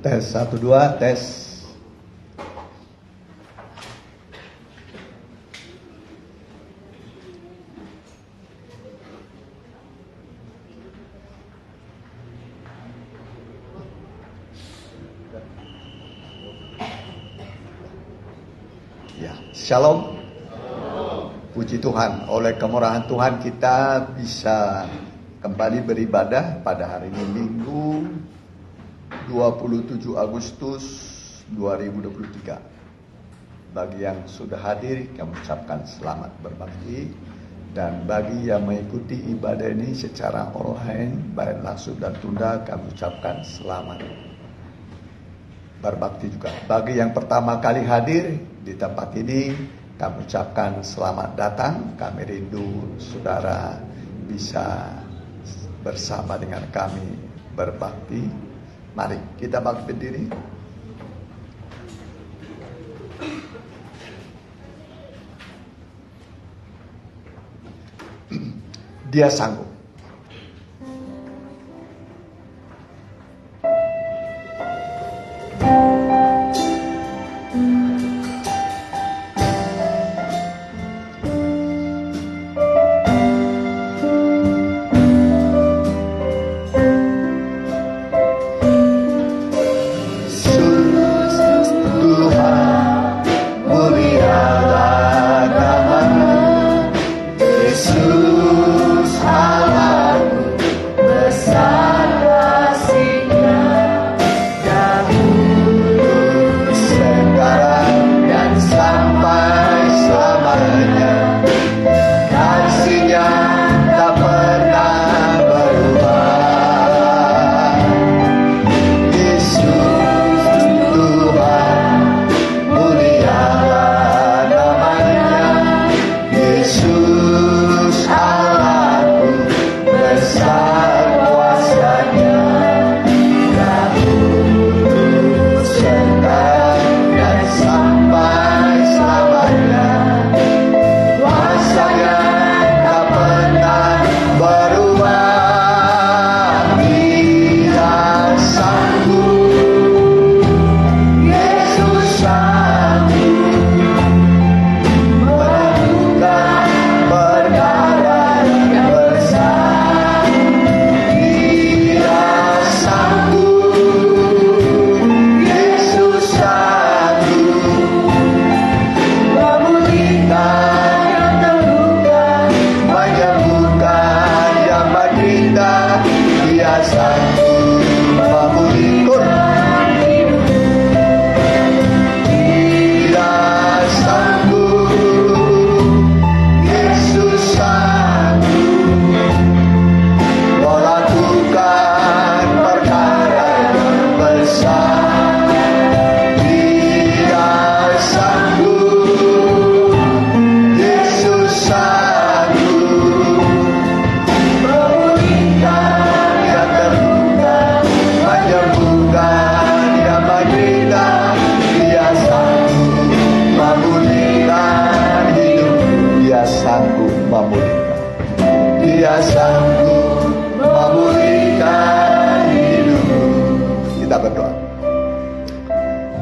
Tes 1 2 tes. Shalom. Puji Tuhan, oleh kemurahan Tuhan kita bisa kembali beribadah pada hari ini Minggu 27 Agustus 2023. Bagi yang sudah hadir, kami ucapkan selamat berbakti. Dan bagi yang mengikuti ibadah ini secara online, baik langsung dan tunda, kami ucapkan selamat berbakti juga. Bagi yang pertama kali hadir di tempat ini, kami ucapkan selamat datang. Kami rindu saudara bisa bersama dengan kami berbakti. Mari kita bangkit berdiri. Dia sanggup.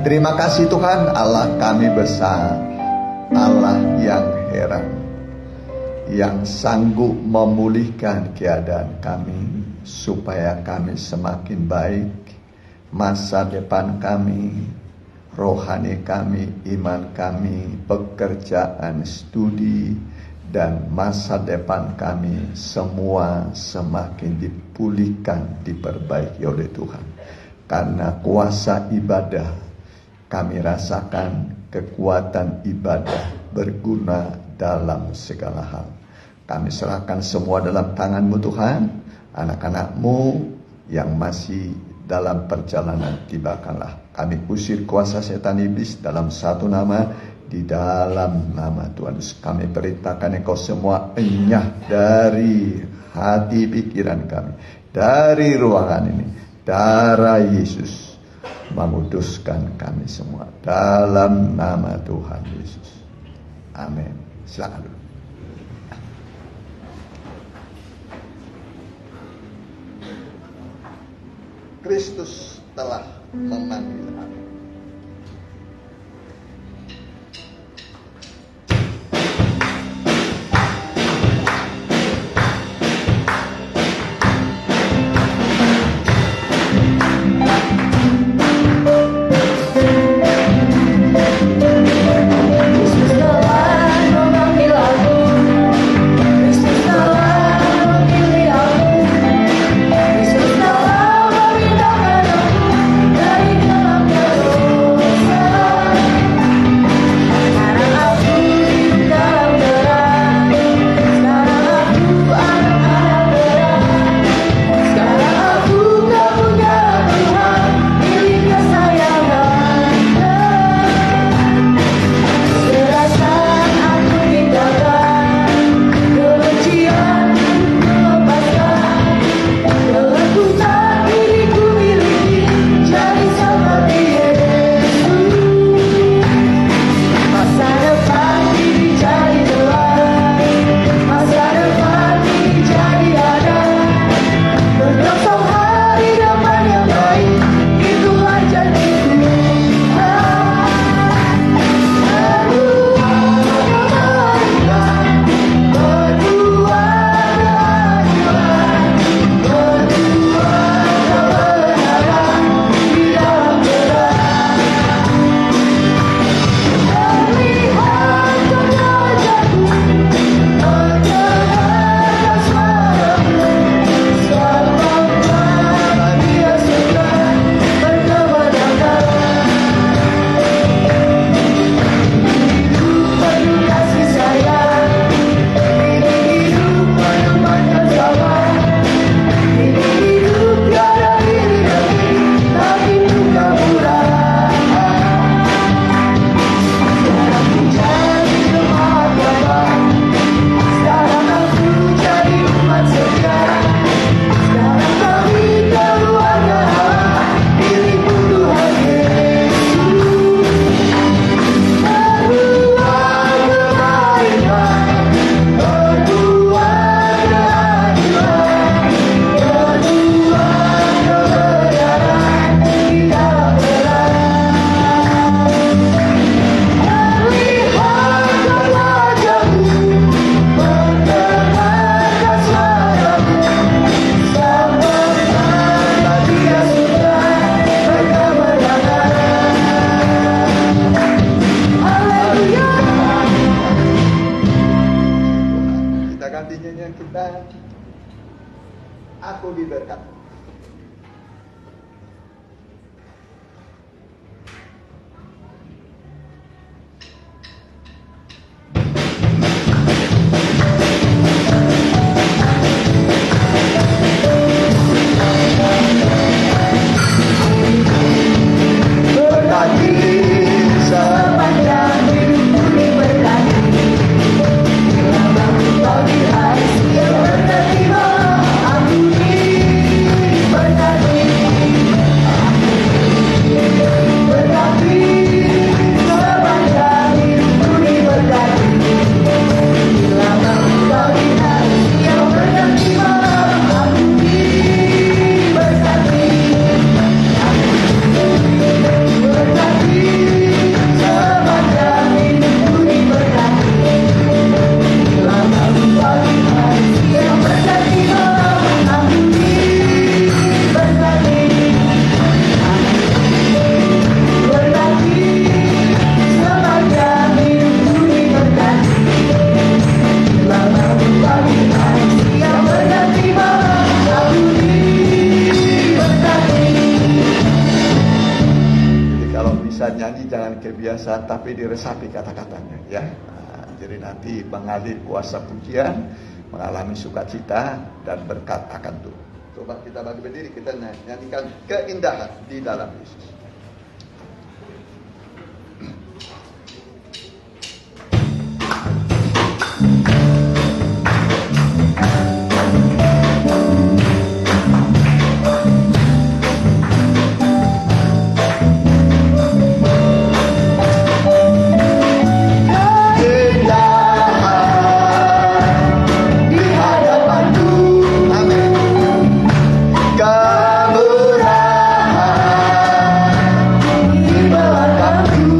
Terima kasih Tuhan, Allah kami besar, Allah yang heran, yang sanggup memulihkan keadaan kami, supaya kami semakin baik, masa depan kami, rohani kami, iman kami, pekerjaan, studi, dan masa depan kami semua semakin dipulihkan, diperbaiki oleh Tuhan. Karena kuasa ibadah, kami rasakan kekuatan ibadah berguna dalam segala hal. Kami serahkan semua dalam tangan-Mu Tuhan. Anak-anak-Mu yang masih dalam perjalanan, tibakanlah. Kami usir kuasa setan iblis dalam satu nama, di dalam nama Tuhan Yesus. Kami perintahkan Engkau semua enyah dari hati pikiran kami, dari ruangan ini. Darah Yesus menguduskan kami semua dalam nama Tuhan Yesus. Amin. Silakan dulu. Kristus telah memanggil aku. Yesus aku diberkati. Berkati sepanjang hidupku diberkati. Bila bangun pagi hari setia berterima, aku diberkati. Berkati sepanjang hidupku diberkati. Bila bangun pagi hari setia berterima, aku diberkati. Berkati sepanjang hidupku diberkati. Bila bangun pagi hari siang berkati malam, aku diberkati. Berkati sepanjang hidupku diberkati. Bila bangun pagi hari siang berkati malam, aku diberkati. Jadi kalau bisa nyanyi jangan kebiasaan tapi diresapi kata-katanya ya. Nah, jadi nanti mengalir kuasa pujian, mengalami sukacita dan berkat akan turun. Coba kita bagi berdiri, kita nyanyikan keindahan di dalam Yesus. Keindahan di hadapanku, amin. Kemurahan di belakangku,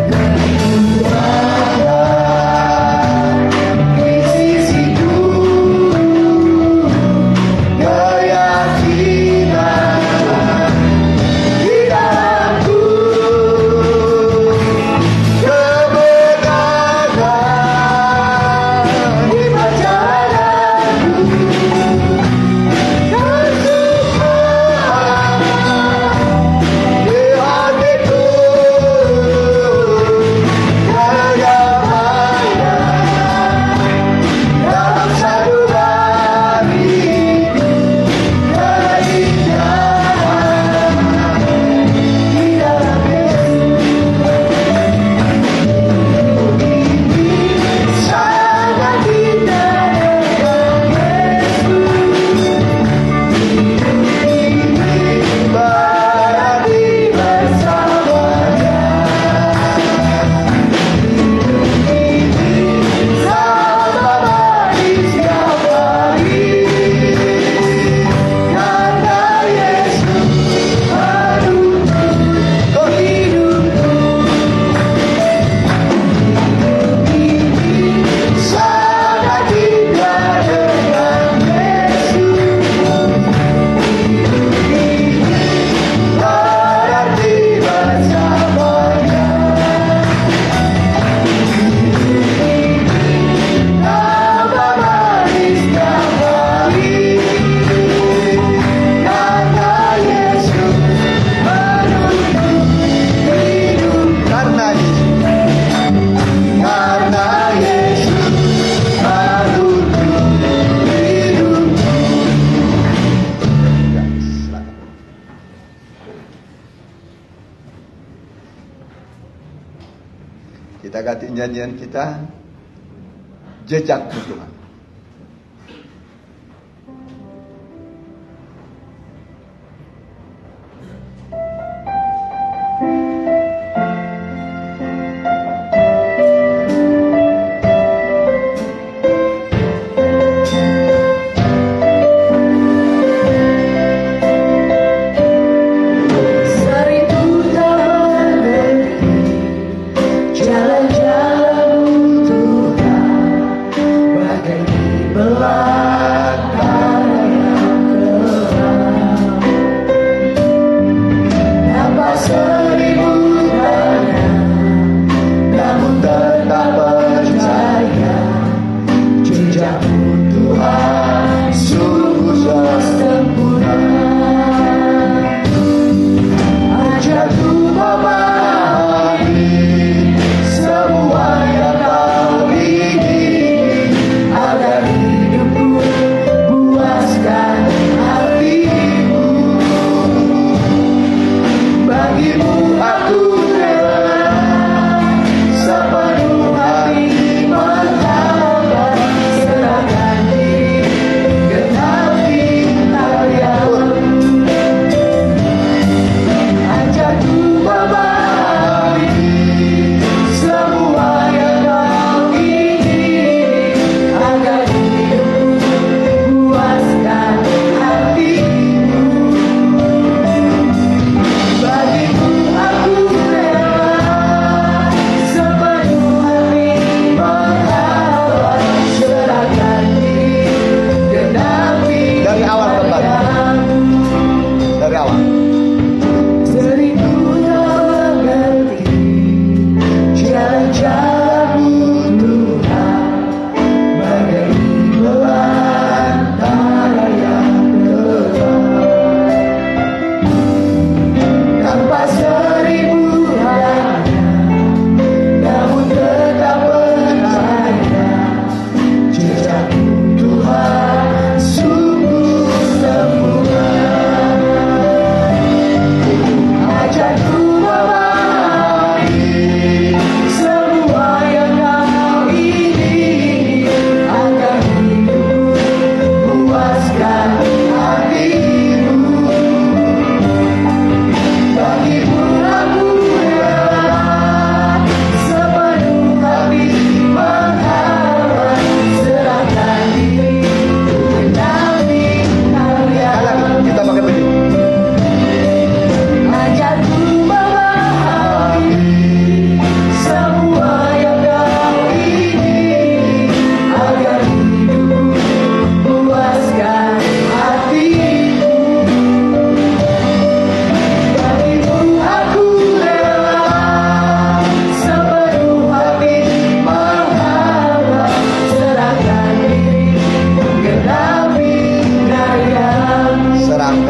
kehidupan di sisiku, keyakinan di dalamku, kebenaran di perjalananku, kesukmaan di hatiku, kedamaian dalam satu hari, keindahan di dalam Yesus. Sangat indah dengan Yesus, berarti bersamanya. Sama di setiap hari, karena Yesus menuntun hidupku. Sangat indah dengan Yesus, berarti bersamanya. Nama di setiap hari, karena Yesus menuntun hidup. Karena Yesus menuntun hidup. Ya, silakan. Kita ganti nyanyian kita, jejak Tuhan. Seribu tahun berdiri, jalan-jalan Tuhan, bagai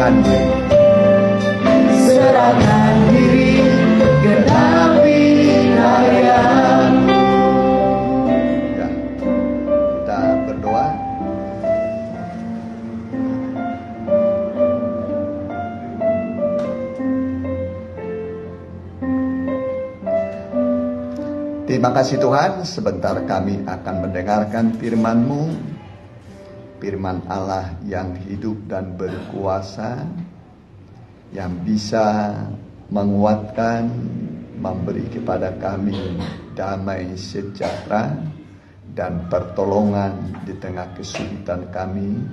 serahkan diri. Serahkan diri, genapi karya-Mu. Ya, kita berdoa. Terima kasih Tuhan, sebentar kami akan mendengarkan firman-Mu, firman Allah yang hidup dan berkuasa, yang bisa menguatkan, memberi kepada kami damai sejahtera dan pertolongan di tengah kesulitan kami,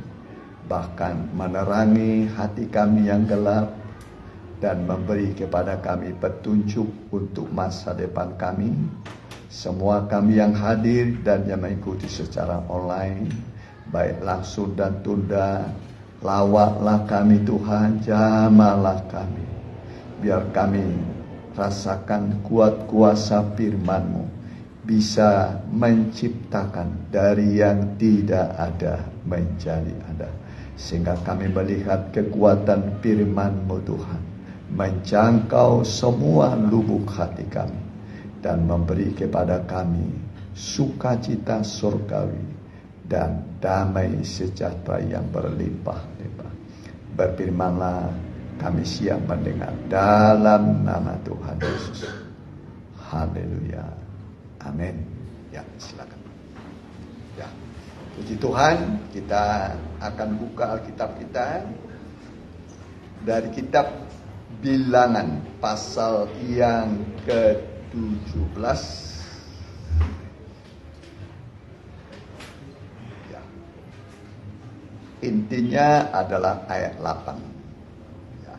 bahkan menerangi hati kami yang gelap dan memberi kepada kami petunjuk untuk masa depan kami. Semua kami yang hadir dan yang mengikuti secara online, baik langsung dan tunda, lawaklah kami Tuhan, jamahlah kami. Biar kami rasakan kuat kuasa firman-Mu, bisa menciptakan dari yang tidak ada menjadi ada. Sehingga kami melihat kekuatan firman-Mu Tuhan, menjangkau semua lubuk hati kami, dan memberi kepada kami sukacita surgawi dan damai sejahtera yang berlimpah-limpah. Berfirmanlah, kami siap mendengar dalam nama Tuhan Yesus. Haleluya. Amin. Ya, silakan. Ya. Puji Tuhan, kita akan buka Alkitab kita dari kitab Bilangan pasal yang ke-17. Ya. Intinya adalah ayat 8. Ya.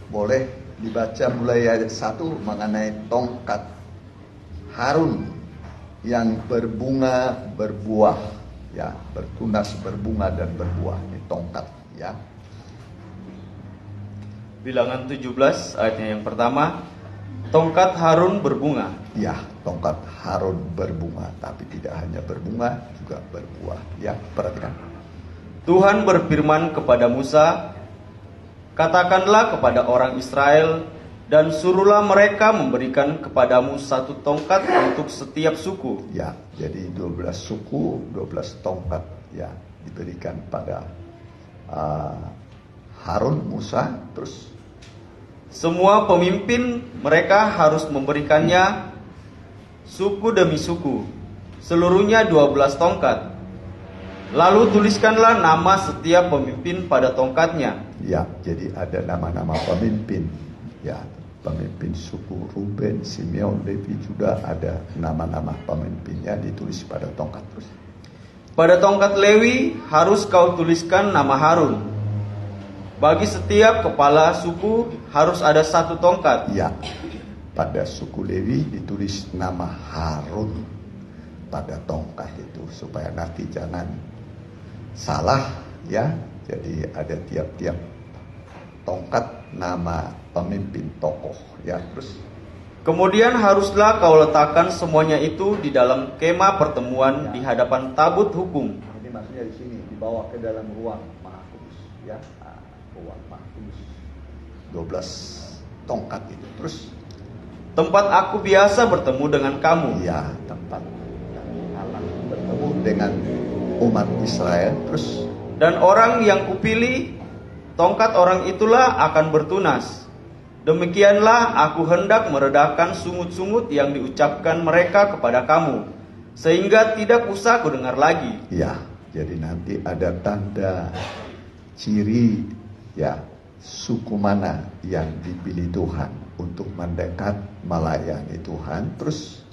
Boleh dibaca mulai ayat 1 mengenai tongkat Harun yang berbunga berbuah, ya, bertunas berbunga dan berbuah. Ini tongkat, ya. Bilangan 17 ayatnya yang pertama, tongkat Harun berbunga. Ya, tongkat Harun berbunga, tapi tidak hanya berbunga, juga berbuah. Ya, perhatikan. Tuhan berfirman kepada Musa, katakanlah kepada orang Israel, dan suruhlah mereka memberikan kepadamu satu tongkat untuk setiap suku. Ya, jadi 12 suku, 12 tongkat, ya, diberikan pada Harun, Musa, terus Semua pemimpin mereka harus memberikannya suku demi suku, seluruhnya 12 tongkat. Lalu tuliskanlah nama setiap pemimpin pada tongkatnya. ya, jadi ada nama-nama pemimpin, ya, pemimpin suku Ruben, Simeon, Levi, Juda, ada nama-nama pemimpinnya ditulis pada tongkat terus. Pada tongkat Lewi harus kau tuliskan nama Harun. Bagi setiap kepala suku harus ada satu tongkat. Ya, pada suku Lewi ditulis nama Harun pada tongkat itu supaya nanti jangan salah, ya. Jadi ada tiap-tiap tongkat nama pemimpin tokoh, ya. Terus Kemudian haruslah kau letakkan semuanya itu di dalam kemah pertemuan di hadapan tabut hukum. ini maksudnya di sini dibawa ke dalam ruang Maha Kudus, ya. Ruang Maha Kudus. 12 tongkat itu. Terus Tempat aku biasa bertemu dengan kamu. ya, tempat Allah bertemu dengan umat Israel. Terus Dan orang yang kupilih, tongkat orang itulah akan bertunas. Demikianlah aku hendak meredakan sungut-sungut yang diucapkan mereka kepada kamu, sehingga tidak usah kudengar lagi. ya, jadi nanti ada tanda ciri, ya, suku mana yang dipilih Tuhan untuk mendekat melayani Tuhan. Terus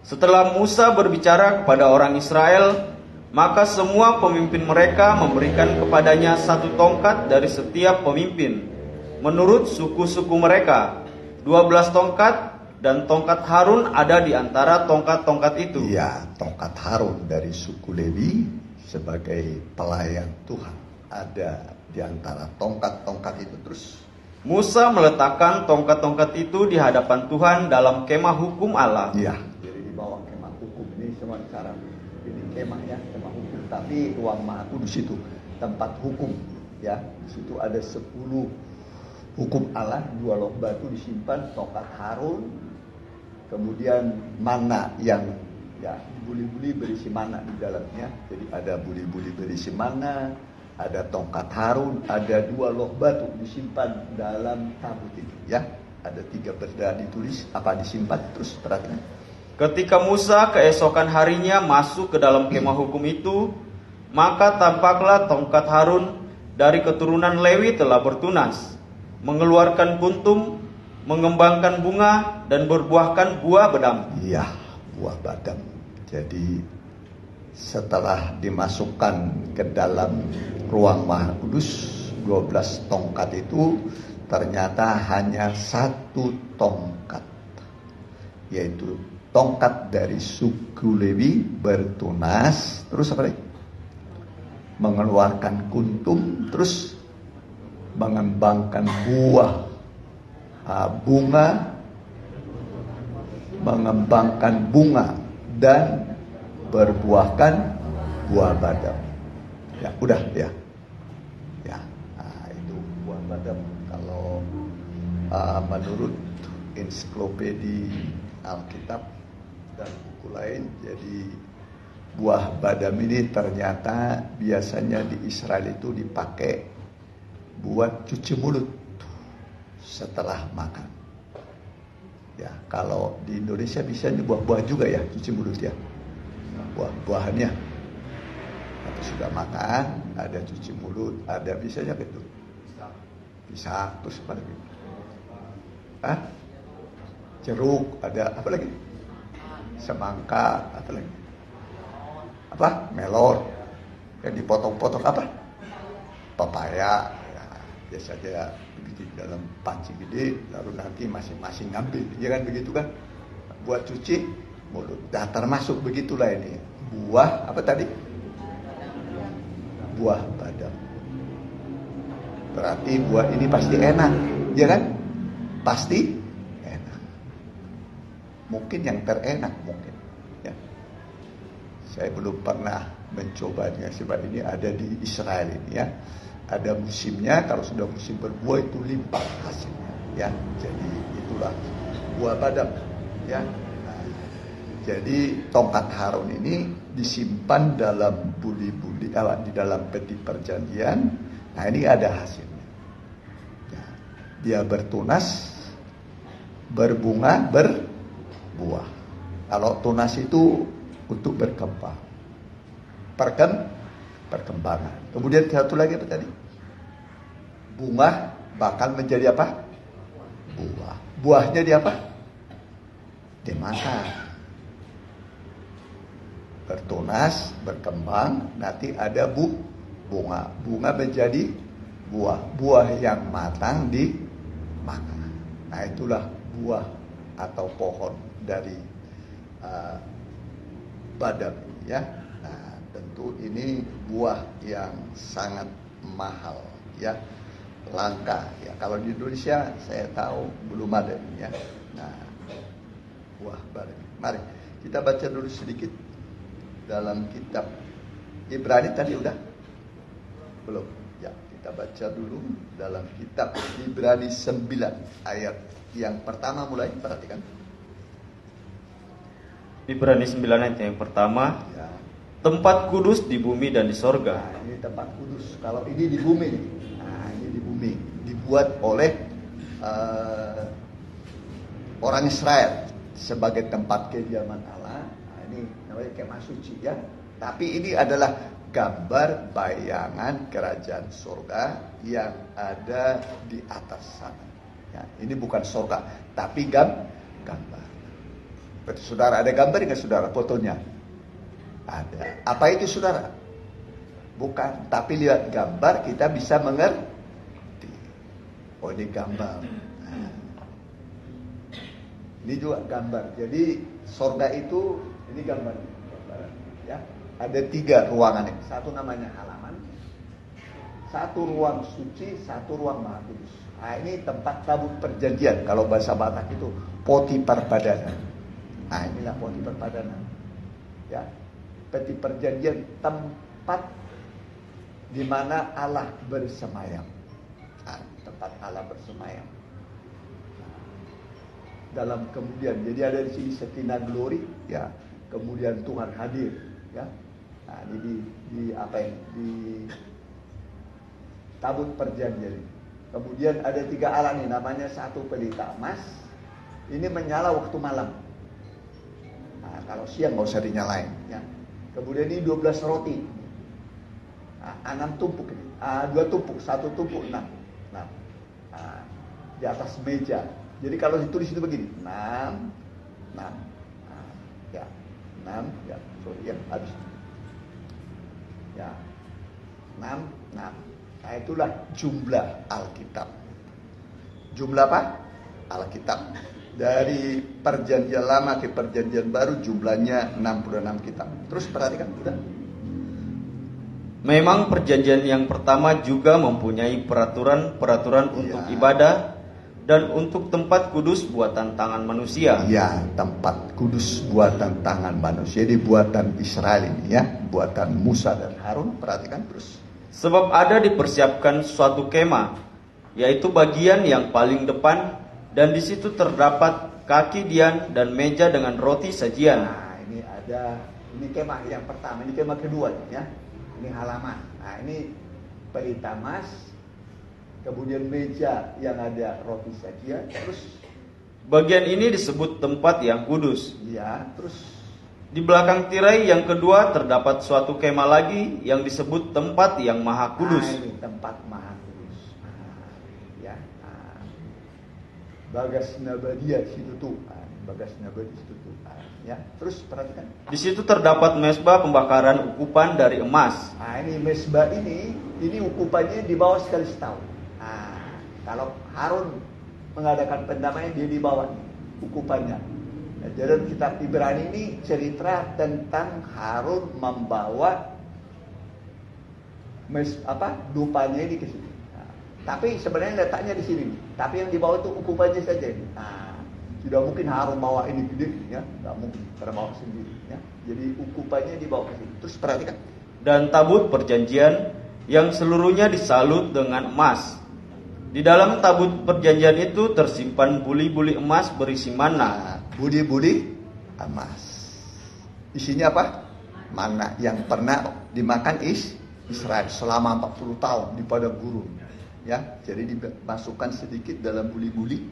Setelah Musa berbicara kepada orang Israel, maka semua pemimpin mereka memberikan kepadanya satu tongkat dari setiap pemimpin, menurut suku-suku mereka. 12 tongkat, dan tongkat Harun ada di antara tongkat-tongkat itu. ya, tongkat Harun dari suku Lewi sebagai pelayan Tuhan ada di antara tongkat-tongkat itu. Terus Musa meletakkan tongkat-tongkat itu di hadapan Tuhan dalam kemah hukum Allah. ya, jadi di bawah kemah hukum ini semua cara ini kemah, ya, kemah hukum, tapi ruang Maha Kudus itu tempat hukum, ya. Di situ ada 10 hukum Allah, 2 loh batu disimpan, tongkat Harun, kemudian mana yang ya buli-buli berisi mana di dalamnya. Jadi ada buli-buli berisi mana, ada tongkat Harun, ada 2 loh batu disimpan dalam tabut ini, ya. Ada 3 benda ditulis apa disimpan, terus perhatikan. Ketika Musa keesokan harinya masuk ke dalam kemah hukum itu, maka tampaklah tongkat Harun dari keturunan Lewi telah bertunas, mengeluarkan kuntum, mengembangkan bunga, dan berbuahkan buah badam. Iya, buah badam. Jadi setelah dimasukkan ke dalam ruang Maha Kudus, 12 tongkat itu ternyata hanya 1 tongkat, yaitu tongkat dari suku Lewi bertunas, terus apa lagi? Mengeluarkan kuntum, terus mengembangkan buah bunga, mengembangkan bunga dan berbuahkan buah badam. Ya, udah ya. Ya, nah, itu buah badam kalau menurut ensiklopedia Alkitab dan buku lain. Jadi buah badam ini ternyata biasanya di Israel itu dipakai buat cuci mulut setelah makan. Ya, kalau di Indonesia biasanya buah-buah juga ya cuci mulut ya. Buah-buahannya. Atau sudah makan, ada cuci mulut, ada biasanya gitu. Pisang, terus apa lagi? Hah? Jeruk, ada apa lagi? Semangka, apa lagi? Apa? Melon. Yang dipotong-potong apa? Papaya. Ya, biasanya begitu dalam panci gede, lalu nanti masing-masing ngambil. Ya kan begitu kan? Buat cuci mulut. Dah termasuk begitulah ini. Buah apa tadi? Buah badam. Berarti buah ini pasti enak, ya kan? Pasti enak. Mungkin yang terenak mungkin. Ya. Saya belum pernah mencobanya sebab ini ada di Israel ini ya. Ada musimnya, kalau sudah musim berbuah itu limpah hasilnya. Ya, jadi itulah buah badam. Ya. Nah, jadi tongkat Harun ini disimpan dalam buli-buli, di dalam peti perjanjian. Nah ini ada hasilnya. Ya, dia bertunas, berbunga, berbuah. Kalau tunas itu untuk berkembang, perkembangan. Kemudian satu lagi apa tadi? Bunga bakal menjadi apa? Buah. Buahnya dia apa? Dimakan. Bertunas, berkembang, nanti ada bunga. Bunga menjadi buah. Buah yang matang dimakan. Nah itulah buah atau pohon dari badam ya. Nah tentu ini buah yang sangat mahal ya, langka ya. Kalau di Indonesia saya tahu belum ada ya. Nah buah badam. Mari kita baca dulu sedikit dalam kitab Ibrani tadi udah? Belum. Ya, kita baca dulu dalam kitab Ibrani 9 ayat yang pertama mulai, perhatikan. Ibrani 9 ayat yang pertama. Ya. Tempat kudus di bumi dan di sorga. Nah, ini tempat kudus. Kalau ini di bumi. Nah, ini di bumi. Dibuat oleh orang Israel sebagai tempat kediaman Allah. Nah, ini namanya kemah suci ya. Tapi ini adalah gambar bayangan kerajaan surga yang ada di atas sana. Ya, ini bukan surga, tapi gambar. Berarti saudara ada gambar nggak saudara fotonya? Ada. Apa itu saudara? Bukan, tapi lihat gambar kita bisa mengerti. Oh ini gambar. Nah. Ini juga gambar. Jadi surga itu ini gambar. Ya. Ada 3 ruangan ini. Satu namanya halaman, satu ruang suci, satu ruang maha kudus. Nah ini tempat tabut perjanjian. Kalau bahasa Batak itu poti perpadanan. Nah inilah poti perpadanan. Ya, peti perjanjian tempat di mana Allah bersemayam. Nah, tempat Allah bersemayam. Nah, dalam kemudian, jadi ada di sini Shekinah Glory, ya. Kemudian Tuhan hadir, ya. Nah, ini di apa ini? Di tabut perjanjian. Kemudian ada 3 alat nih, namanya satu pelita emas. Ini menyala waktu malam. Nah, kalau siang nggak usah dinyalain, ya. Kemudian ini 12 roti. Nah, 6 tumpuk ini. 2 tumpuk, 1 tumpuk 6. Nah, di atas meja. Jadi kalau ditulis itu begini, 6, 6. Nah, ya, 6, ya, sorry ya, habis. Ya, 6, 6. Nah, itulah jumlah Alkitab. Jumlah apa? Alkitab. Dari perjanjian lama ke perjanjian baru jumlahnya 66 kitab. Terus perhatikan, udah. Memang perjanjian yang pertama juga mempunyai peraturan-peraturan untuk ibadah dan untuk tempat kudus buatan tangan manusia. Ya, tempat kudus buatan tangan manusia. Jadi buatan Israel ini, ya, buatan Musa dan Harun. Perhatikan terus. Sebab ada dipersiapkan suatu kemah, yaitu bagian yang paling depan, dan di situ terdapat kaki dian dan meja dengan roti sajian. Nah, ini kemah yang pertama, ini kemah kedua, ya. Ini halaman. Nah, ini pelita emas, kemudian meja yang ada roti sajian, terus bagian ini disebut tempat yang kudus. ya, terus Di belakang tirai yang kedua terdapat suatu kemah lagi yang disebut tempat yang maha kudus. Nah, ini tempat maha kudus. Ya. Bagas Nabadia situ tuh. Bagas Nabadia situ tuh. Ya. Terus perhatikan. Di situ terdapat mesbah pembakaran ukupan dari emas. Nah, ini mesbah ini ukupannya di bawah sekali setahun. Nah, kalau Harun mengadakan pendamaian dia di bawah ukupannya. Nah, dalam kitab Ibrani ini cerita tentang Harun membawa dupanya ini ke sini. Nah, tapi sebenarnya letaknya di sini. Tapi yang dibawa itu ukupannya saja. Nah, tidak mungkin Harun bawa ini gede, ya, tidak mungkin karena bawa sendiri. Ya. Jadi ukupannya dibawa ke sini. Terus perhatikan. Dan tabut perjanjian yang seluruhnya disalut dengan emas. Di dalam tabut perjanjian itu tersimpan buli-buli emas berisi mana. Buli-buli emas. Isinya apa? Mana yang pernah dimakan Israel selama 40 tahun di padang gurun. Ya, jadi dimasukkan sedikit dalam buli-buli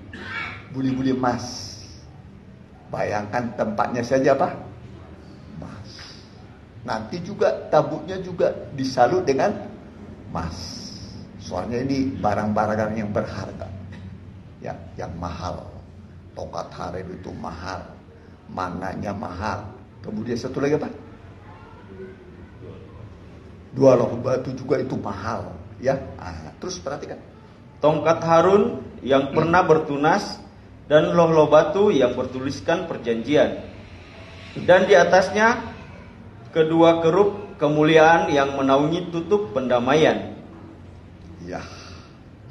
emas. Bayangkan tempatnya saja apa? Emas. Nanti juga tabutnya juga disalut dengan emas. Soalnya ini barang-barang yang berharga. Ya, yang mahal. Tongkat Harib itu mahal, mananya mahal. Kemudian satu lagi apa? 2 loh batu juga itu mahal, ya. Terus perhatikan. Tongkat Harun yang pernah bertunas dan loh-loh batu yang bertuliskan perjanjian. Dan di atasnya kedua kerup kemuliaan yang menaungi tutup pendamaian. Ya,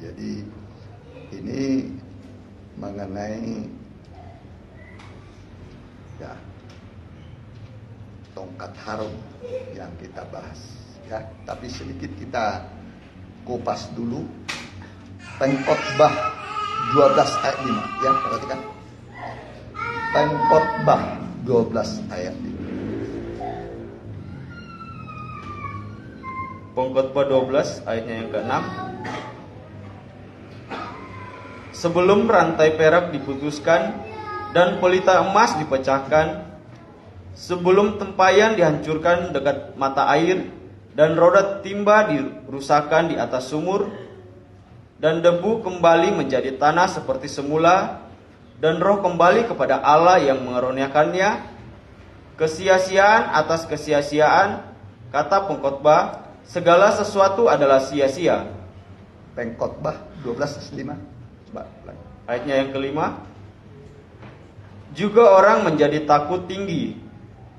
jadi ini mengenai ya tongkat Harun yang kita bahas, ya. Tapi sedikit kita kupas dulu Pengkhotbah 12 ayat 5, ya, perhatikan. Pengkhotbah 12 ayat 5. Pengkhotbah 12 ayatnya yang ke-6. Sebelum rantai perak diputuskan dan pelita emas dipecahkan, sebelum tempayan dihancurkan dekat mata air dan roda timba dirusakkan di atas sumur, dan debu kembali menjadi tanah seperti semula, dan roh kembali kepada Allah yang mengaruniakannya, kesia-siaan atas kesia-siaan, kata pengkhotbah, segala sesuatu adalah sia-sia. Pengkhotbah 12:5. Coba ulang. Ayatnya yang kelima. Juga orang menjadi takut tinggi,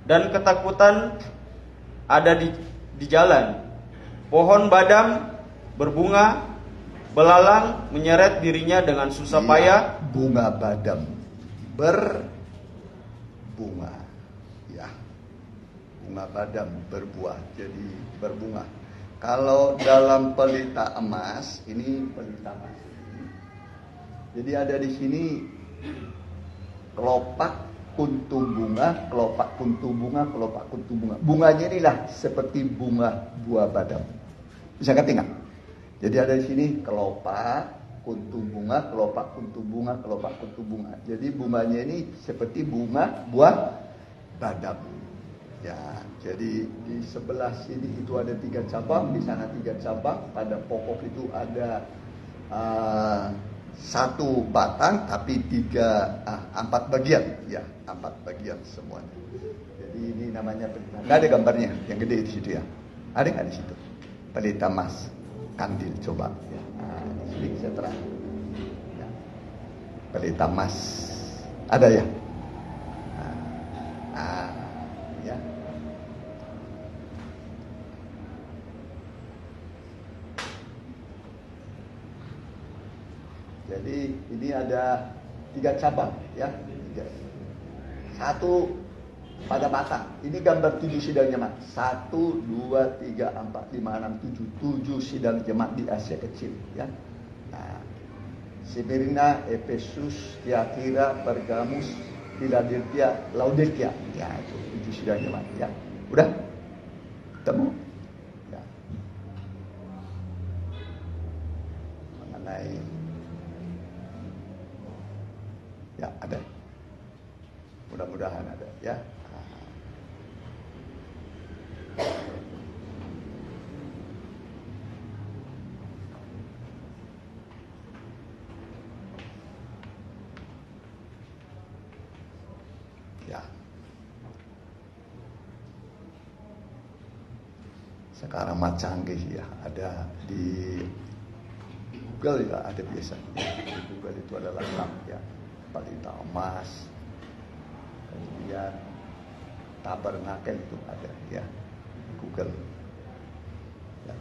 dan ketakutan ada di jalan. Pohon badam berbunga, belalang menyeret dirinya dengan susah payah. Bunga badam berbunga, ya. Bunga badam berbuah, jadi berbunga. Kalau dalam pelita emas, ini pelita emas. Jadi ada di sini kelopak kuntum bunga, kelopak kuntum bunga, kelopak kuntum bunga. Bunganya inilah seperti bunga buah badam. Bisa nggak? Jadi ada di sini kelopak kuntum bunga, kelopak kuntum bunga, kelopak kuntum bunga. Jadi bunganya ini seperti bunga buah badam. Ya, jadi di sebelah sini itu ada 3 cabang, di sana 3 cabang. Pada pokok itu ada 1 batang, tapi 4 bagian, ya 4 bagian semuanya. Jadi ini namanya pelita. Nggak ada gambarnya, yang gede di situ ya. Ada nggak di situ? Pelita emas, kandil coba. Ya. Nah, di sini saya terang. Ya. Pelita emas, ada ya. Nah, ya. Jadi ini ada 3 cabang ya. 1 pada batang. Ini gambar 7 sidang jemaat. 1, 2, 3, 4, 5, 6, 7. 7 sidang jemaat di Asia Kecil ya. Nah, Smyrna, Efesus, Tiatira, Pergamus, Philadelphia, Laodikia. Ya, itu 7 sidang jemaat ya. Udah? Ketemu? Ya. Mengenai ya ada. Mudah-mudahan ada ya. Ya. Sekarang mah canggih ya, ada di Google ya, ada biasanya. Di Google itu ada lengkap ya. Pelita emas, kemudian tabernakel itu ada ya, Google ya.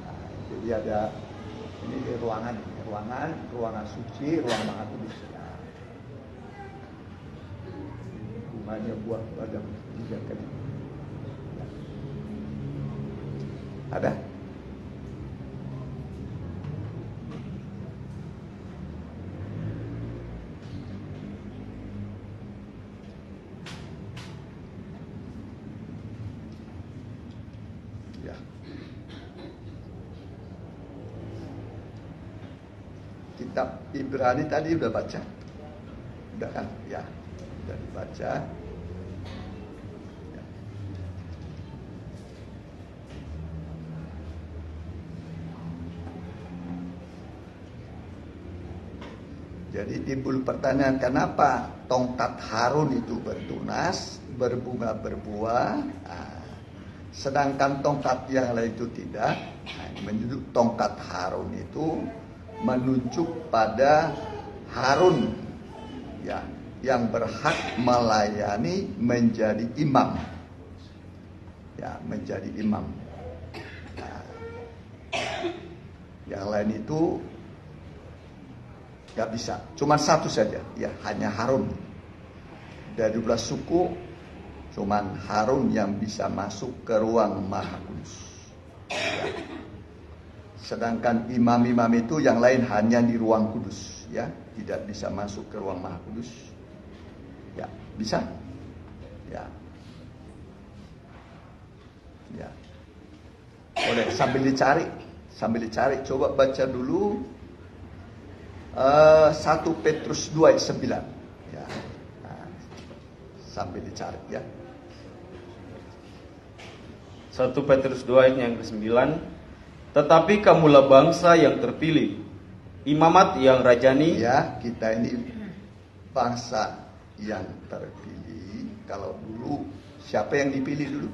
Nah, jadi ada ini di ruangan suci, ruang maha kudus ya. Bunganya buah badam 3 kali ya. Ada. Kitab Ibrani tadi udah baca? Udah kan? Ya, udah dibaca. Ya. Jadi timbul pertanyaan, kenapa tongkat Harun itu bertunas, berbunga, berbuah, sedangkan tongkat yang lain itu tidak? Nah, menunjuk tongkat Harun itu menunjuk pada Harun ya, yang berhak melayani menjadi imam ya, menjadi imam. Nah, yang lain itu gak bisa, cuma 1 saja ya, hanya Harun. Dari 12 suku cuman Harun yang bisa masuk ke ruang maha kudus ya. Sedangkan imam-imam itu yang lain hanya di ruang kudus ya, tidak bisa masuk ke ruang maha kudus ya. Bisa ya, ya boleh sambil dicari coba baca dulu 1 Petrus 2 ayat 9 ya. Nah, sambil dicari ya. 1 Petrus 2 ayat yang ke-9. Tetapi kamulah bangsa yang terpilih, imamat yang rajani. Ya, kita ini bangsa yang terpilih. Kalau dulu siapa yang dipilih dulu?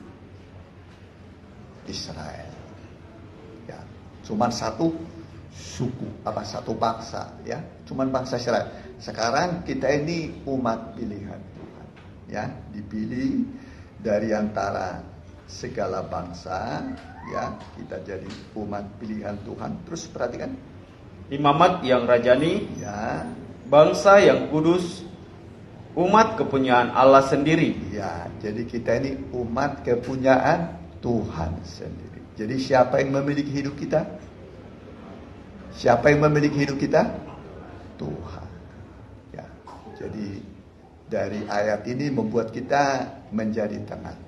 Israel. Ya, cuman 1 suku, satu bangsa ya, cuman bangsa Israel. Sekarang kita ini umat pilihan Tuhan ya, dipilih dari antara segala bangsa ya, kita jadi umat pilihan Tuhan. Terus perhatikan, imamat yang rajani ya, bangsa yang kudus, umat kepunyaan Allah sendiri. Ya, jadi kita ini umat kepunyaan Tuhan sendiri. Jadi siapa yang memiliki hidup kita? Siapa yang memiliki hidup kita? Tuhan. Ya, jadi dari ayat ini membuat kita menjadi tenang.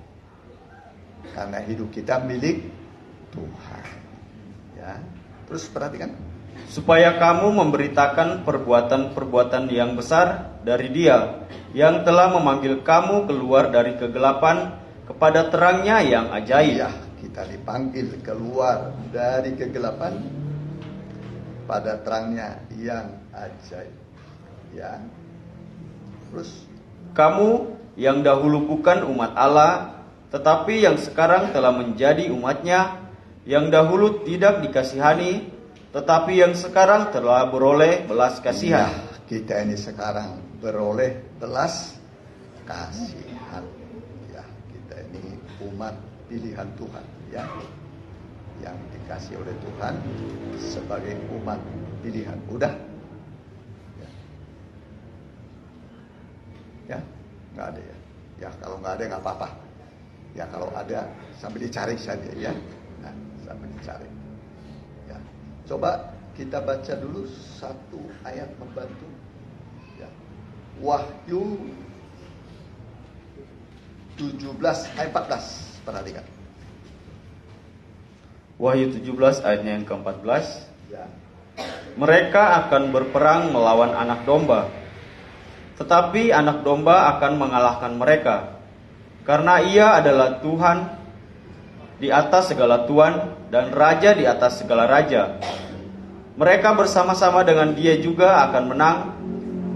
Karena hidup kita milik Tuhan. Ya, terus perhatikan. Supaya kamu memberitakan perbuatan-perbuatan yang besar dari Dia yang telah memanggil kamu keluar dari kegelapan kepada terangnya yang ajaib. Ya, kita dipanggil keluar dari kegelapan pada terangnya yang ajaib. Ya. Terus Kamu yang dahulu bukan umat Allah, tetapi yang sekarang telah menjadi umatnya, yang dahulu tidak dikasihani, tetapi yang sekarang telah beroleh belas kasihan. ya, kita ini sekarang beroleh belas kasihan. Ya, kita ini umat pilihan Tuhan, ya, yang dikasih oleh Tuhan sebagai umat pilihan. Udah, ya, nggak ada ya. Ya, kalau nggak ada nggak apa-apa. Ya, kalau ada sambil dicari saja, ya. Nah, sambil dicari. Ya, coba kita baca dulu satu ayat membantu. Ya. Wahyu 17 ayat 14. Perhatikan. Wahyu 17 ayatnya yang ke-14. Ya. Mereka akan berperang melawan anak domba, tetapi anak domba akan mengalahkan mereka, karena ia adalah Tuhan di atas segala tuan dan raja di atas segala raja. Mereka bersama-sama dengan dia juga akan menang,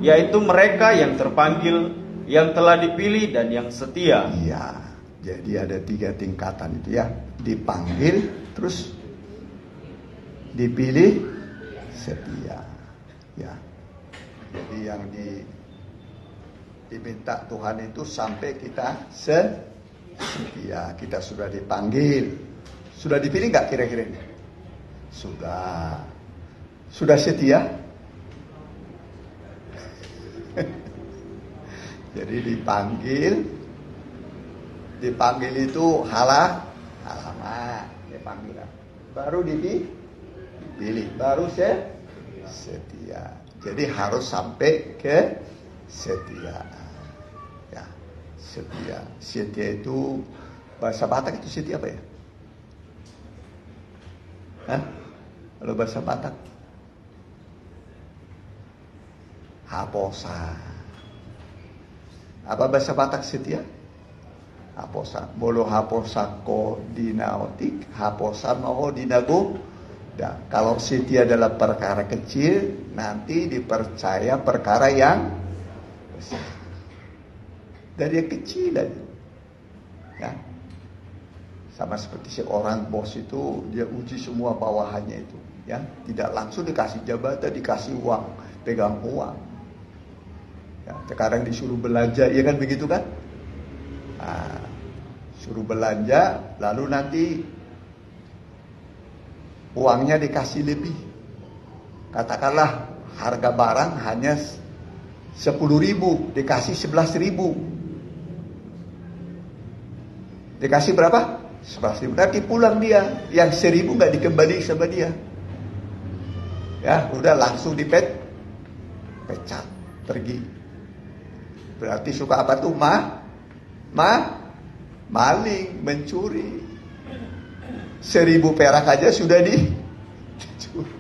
yaitu mereka yang terpanggil, yang telah dipilih dan yang setia. Iya, jadi ada 3 tingkatan itu ya. Dipanggil, terus dipilih, setia. Ya. Jadi yang diminta Tuhan itu sampai kita setia. Kita sudah dipanggil. Sudah dipilih nggak kira-kira ini? Sudah. Sudah setia? Jadi dipanggil itu halaman, dipanggil. Baru dipilih, baru setia. Jadi harus sampai ke setia. Ya, setia. Setia itu bahasa Batak itu setia apa ya? Hah? Kalau bahasa Batak? Haposa. Apa bahasa Batak setia? Haposa. Bolo haposa ko dinaotik, haposa mau dinago. Nah, kalau setia dalam perkara kecil, nanti dipercaya perkara yang besar. Dari yang kecil aja. Ya. Sama seperti seorang bos itu, dia uji semua bawahannya itu. Ya, tidak langsung dikasih jabatan, dikasih uang, pegang uang. Ya, sekarang disuruh belanja, ya kan begitu kan? Nah, suruh belanja, lalu nanti uangnya dikasih lebih. Katakanlah harga barang hanya 10.000, dikasih 11.000. Dikasih berapa? 11.000. Nanti pulang dia, yang 1.000 nggak dikembali sama dia. Ya, udah langsung pecat, pergi. Berarti suka apa tuh? Maling, mencuri. 1.000 perak aja sudah dicuri.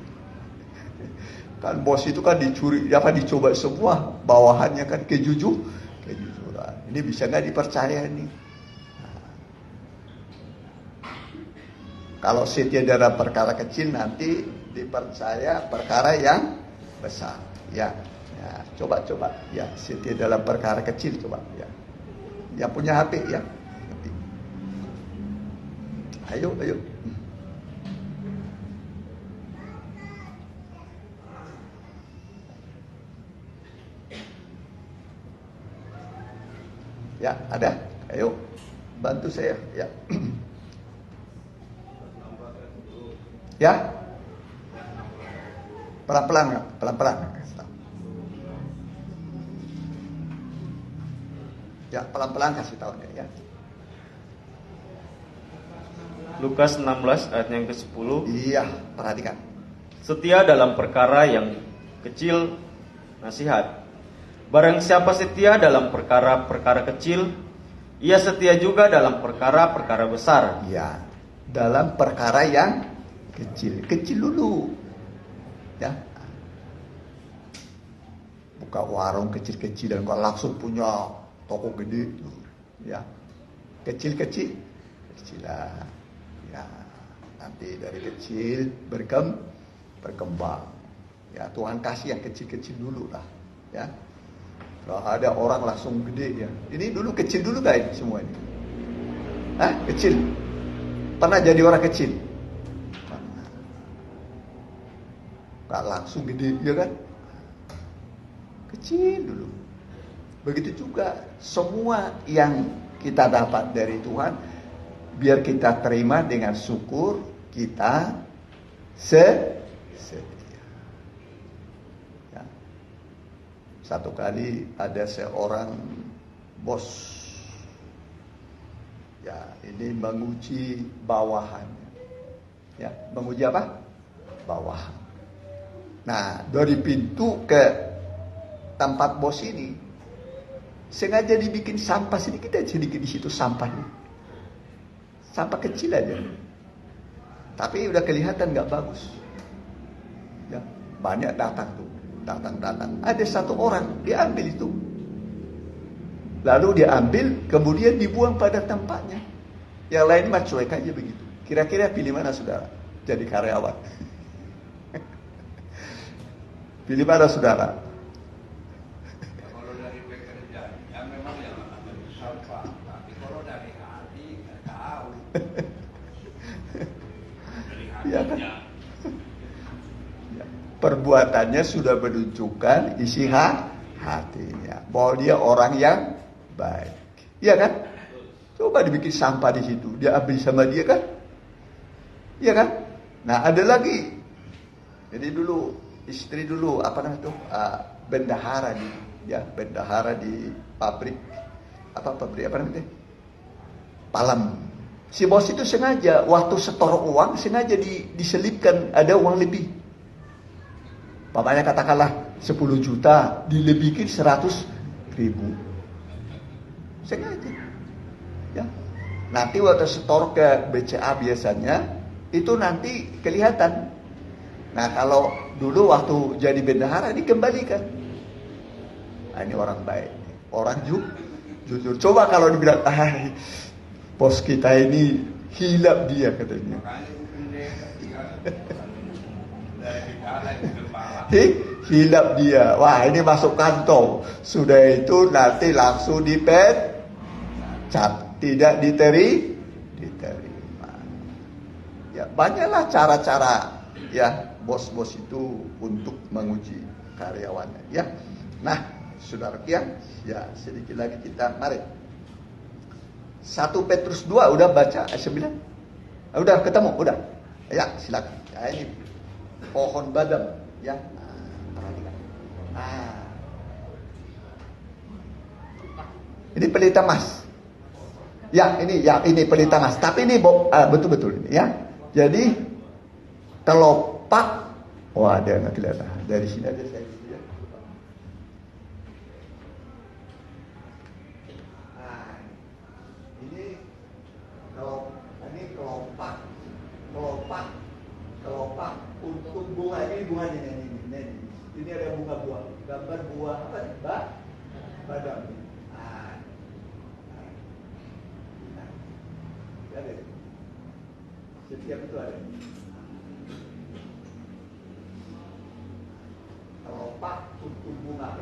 Kan bos itu kan dicuri, dicoba semua, bawahannya kan kejujuran. Ini bisa nggak dipercaya nih? Nah. Kalau setia dalam perkara kecil, nanti dipercaya perkara yang besar. Ya, coba. Ya, setia dalam perkara kecil, coba. Ya, yang punya HP ya. Ayo. Ya, ada. Ayo, bantu saya. Ya. Ya. Pelan-pelan. Ya, pelan-pelan kasih tahu dia ya. Lukas 16 ayat yang ke-10. Iya, perhatikan. Setia dalam perkara yang kecil, nasihat. Barang siapa setia dalam perkara-perkara kecil, ia setia juga dalam perkara-perkara besar. Ya, dalam perkara yang kecil. Kecil dulu. Ya. Buka warung kecil-kecil dan kok langsung punya toko gede. Ya. Kecil-kecil. Kecilan. Ya, nanti dari kecil berkembang. Ya, Tuhan kasih yang kecil-kecil dulu lah. Ya. Kalau ada orang langsung gede ya. Ini dulu kecil dulu guys semua ini. Kecil. Pernah jadi orang kecil? Pernah. Gak langsung gede, ya kan? Kecil dulu. Begitu juga semua yang kita dapat dari Tuhan, biar kita terima dengan syukur, kita setia. Ya. Satu kali ada seorang bos, ya ini menguji bawahannya. Ya, menguji apa? Bawahan. Nah, dari pintu ke tempat bos ini sengaja dibikin sampah sedikit aja di situ sampahnya. Sampah kecil aja. Tapi udah kelihatan nggak bagus. Ya, banyak datang tuh. Datang. Ada satu orang diambil itu. Lalu diambil kemudian dibuang pada tempatnya. Yang lain mah cuek aja begitu. Kira-kira pilih mana saudara? Jadi karyawan. Pilih mana saudara? Kalau dari pekerjaan, ya memang yang akan sampah. Tapi kalau dari hati, nggak tahu. Dari Iya kan? hatinya. Ya, perbuatannya sudah menunjukkan isi hatinya bahwa dia orang yang baik. Iya kan? Coba dibikin sampah di situ, dia ambil sama dia kan? Iya kan? Nah, ada lagi. Jadi dulu istri dulu apa namanya tuh? Bendahara di pabrik apa namanya? Palem. Si bos itu sengaja waktu setor uang sengaja diselipkan ada uang lebih. Bapaknya katakanlah 10 juta dilebihkan 100.000. Sengaja. Ya. Nanti waktu setor ke BCA biasanya itu nanti kelihatan. Nah, kalau dulu waktu jadi bendahara dikembalikan. Nah, ini orang baik. Orang jujur. Coba kalau dibilang, bos kita ini hilap dia katanya. Makanya dari kepala itu kepala. Hilap dia. Wah, ini masuk kantong. Sudah itu nanti langsung dipecat. Tidak diterima. Ya, banyaklah cara-cara ya bos-bos itu untuk menguji karyawannya ya. Nah, saudara ya sedikit lagi kita mari. 1 Petrus 2 udah baca ayat 9? Udah ketemu, udah. Ya, silakan. Ya, ini pohon badam ya. Perhatikan. Ini pelita emas. Ya, ini pelita emas. Tapi ini betul-betul ini ya. Jadi kelopak, ada nggak kelihatan? Dari sini aja saya lihat. Ini kelopak untuk bunga ini bunganya ini ada bunga buah, gambar buah apa nih? Badam. Ada. Setiap itu ada. Kelopak untuk bunga.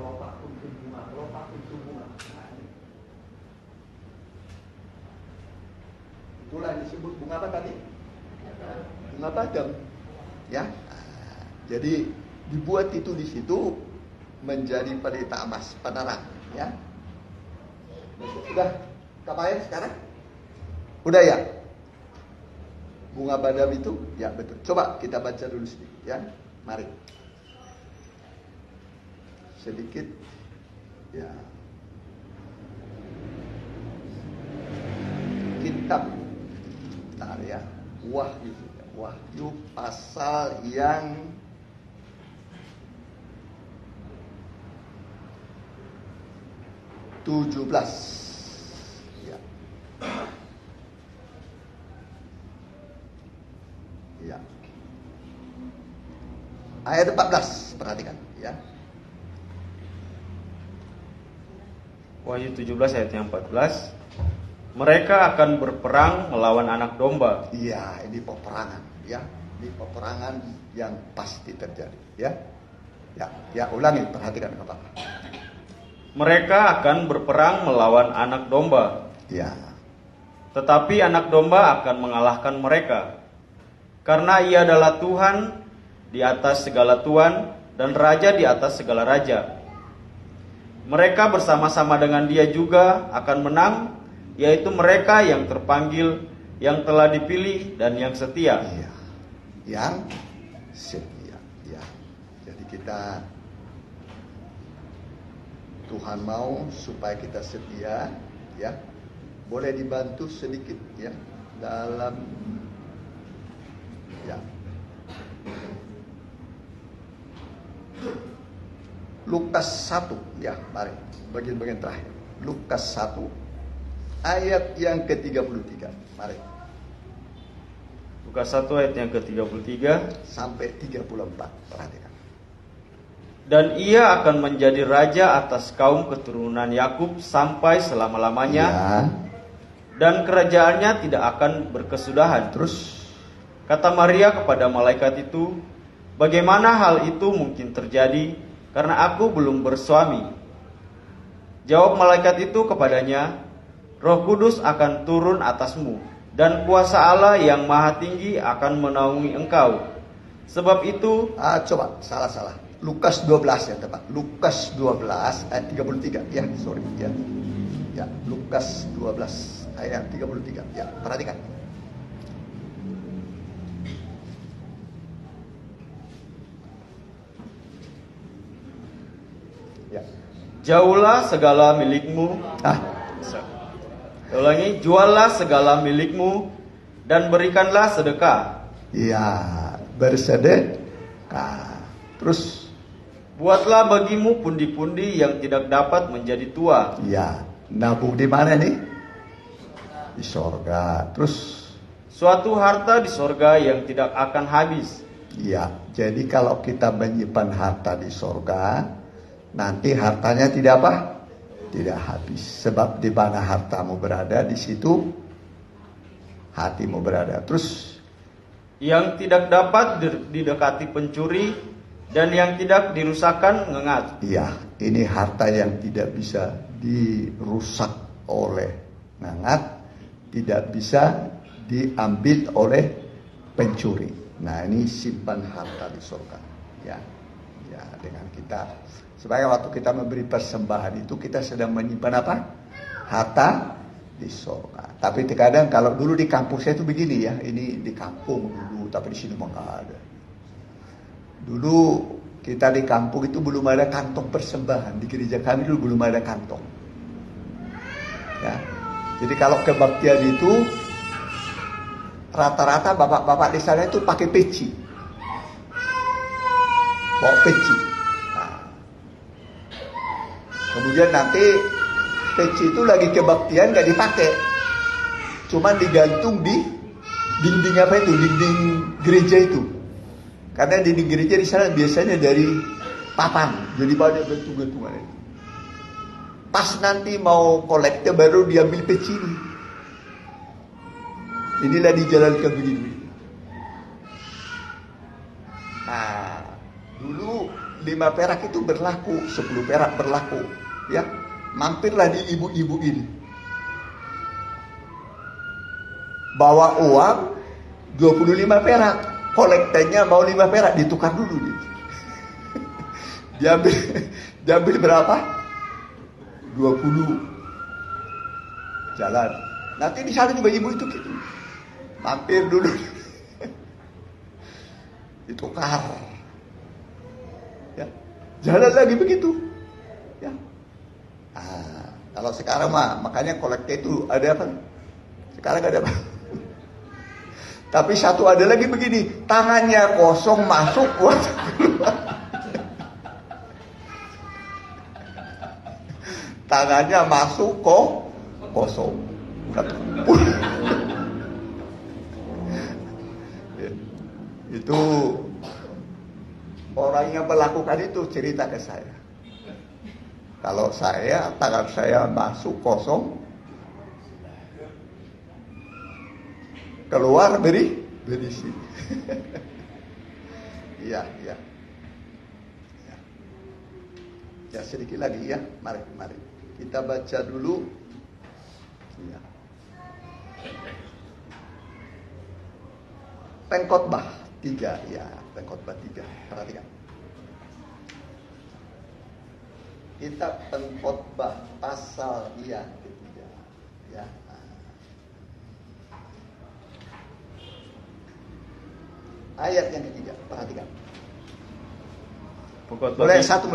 Itulah disebut bunga apa tadi? Bunga badam. Ya. Jadi dibuat itu di situ menjadi pelita emas penerang. Ya. Sudah kebayang sekarang? Udah ya? Bunga badam itu? Ya betul. Coba kita baca dulu sedikit ya. Mari. Sedikit. Ya. kitab. Bentar ya. Wahyu. Wahyu pasal yang ke-17. Ya. Ya. Ayat 14, perhatikan ya. Wahyu 17 ayat yang 14. Mereka akan berperang melawan anak domba. Iya, ini peperangan ya. Ini peperangan yang pasti terjadi ya. Ya, ulangi, perhatikan Bapak. Mereka akan berperang melawan anak domba. Ya. Tetapi anak domba akan mengalahkan mereka. Karena ia adalah Tuhan di atas segala tuan dan raja di atas segala raja. Mereka bersama-sama dengan dia juga akan menang, yaitu mereka yang terpanggil, yang telah dipilih dan yang setia. Iya. Yang setia ya. Jadi kita, Tuhan mau supaya kita setia ya. Boleh dibantu sedikit ya dalam ya. Lukas 1 ya, mari bagian-bagian terakhir. Lukas 1 ayat yang ke-33. Mari. Lukas 1 ayat yang ke-33. Sampai 34. Perhatikan. Dan ia akan menjadi raja atas kaum keturunan Yakub sampai selama-lamanya. Ya. Dan kerajaannya tidak akan berkesudahan. Terus Kata Maria kepada malaikat itu, bagaimana hal itu mungkin terjadi karena aku belum bersuami? Jawab malaikat itu kepadanya, Roh Kudus akan turun atasmu, dan kuasa Allah yang maha tinggi akan menaungi engkau. Sebab itu, coba salah. Lukas 12 ya tepat. Lukas 12 ayat 33. Ya, sorry ya. Ya, Lukas 12 ayat 33. Ya, perhatikan. Ya. jauhlah segala milikmu. Ulangi, juallah segala milikmu dan berikanlah sedekah. Ya, bersedekah. Terus Buatlah bagimu pundi-pundi yang tidak dapat menjadi tua. ya, nabung di mana nih? Di sorga. Terus Suatu harta di sorga yang tidak akan habis. ya, jadi kalau kita menyimpan harta di sorga, nanti hartanya tidak apa? Tidak habis. Sebab di mana hartamu berada, di situ hatimu berada. Terus Yang tidak dapat didekati pencuri dan yang tidak dirusakkan ngengat. iya, ini harta yang tidak bisa dirusak oleh ngangat, tidak bisa diambil oleh pencuri. Nah, ini simpan harta di surga. Ya, dengan kita. Supaya waktu kita memberi persembahan itu kita sedang menyimpan apa? Harta di surga. Tapi terkadang kalau dulu di kampung saya itu begini ya, ini di kampung dulu, tapi di sini mah nggak ada. Dulu kita di kampung itu belum ada kantong persembahan. Di gereja kami dulu belum ada kantong. Ya. Jadi kalau kebaktian itu rata-rata bapak-bapak di sana itu pakai peci. Bawa peci. Nah. Kemudian nanti peci itu lagi kebaktian gak dipakai. Cuman digantung di dinding apa itu? Dinding gereja itu. Karena dinding gereja di sana biasanya dari papan, jadi banyak gantung-gantungan itu. Pas nanti mau kolekte baru diambil peci ini. Inilah dijalankan begini. Nah, dulu 5 perak itu berlaku, 10 perak berlaku, ya. Mampirlah di ibu-ibu ini. Bawa uang 25 perak. Kolektenya mau 5 perak, ditukar dulu nih. diambil berapa? 20. Jalan. Nanti di sana juga ibu itu gitu. Mampir dulu. Ditukar. Ya. Jalan lagi begitu. Ya. Kalau sekarang mah makanya kolekte itu ada apa? Sekarang ada. Tapi satu ada lagi begini, tangannya kosong masuk waktu keluar. Tangannya masuk kok kosong. Itu orang yang melakukan itu cerita ke saya. Kalau saya, tangan saya masuk kosong, keluar berisi. Iya. Ya sedikit lagi ya, mari. Kita baca dulu. Ya. Pengkhotbah 3, ya, Pengkhotbah 3. Perhatikan. Kitab Pengkhotbah pasal yang ketiga, ya. Ayat yang ketiga, perhatikan. Mulai satu.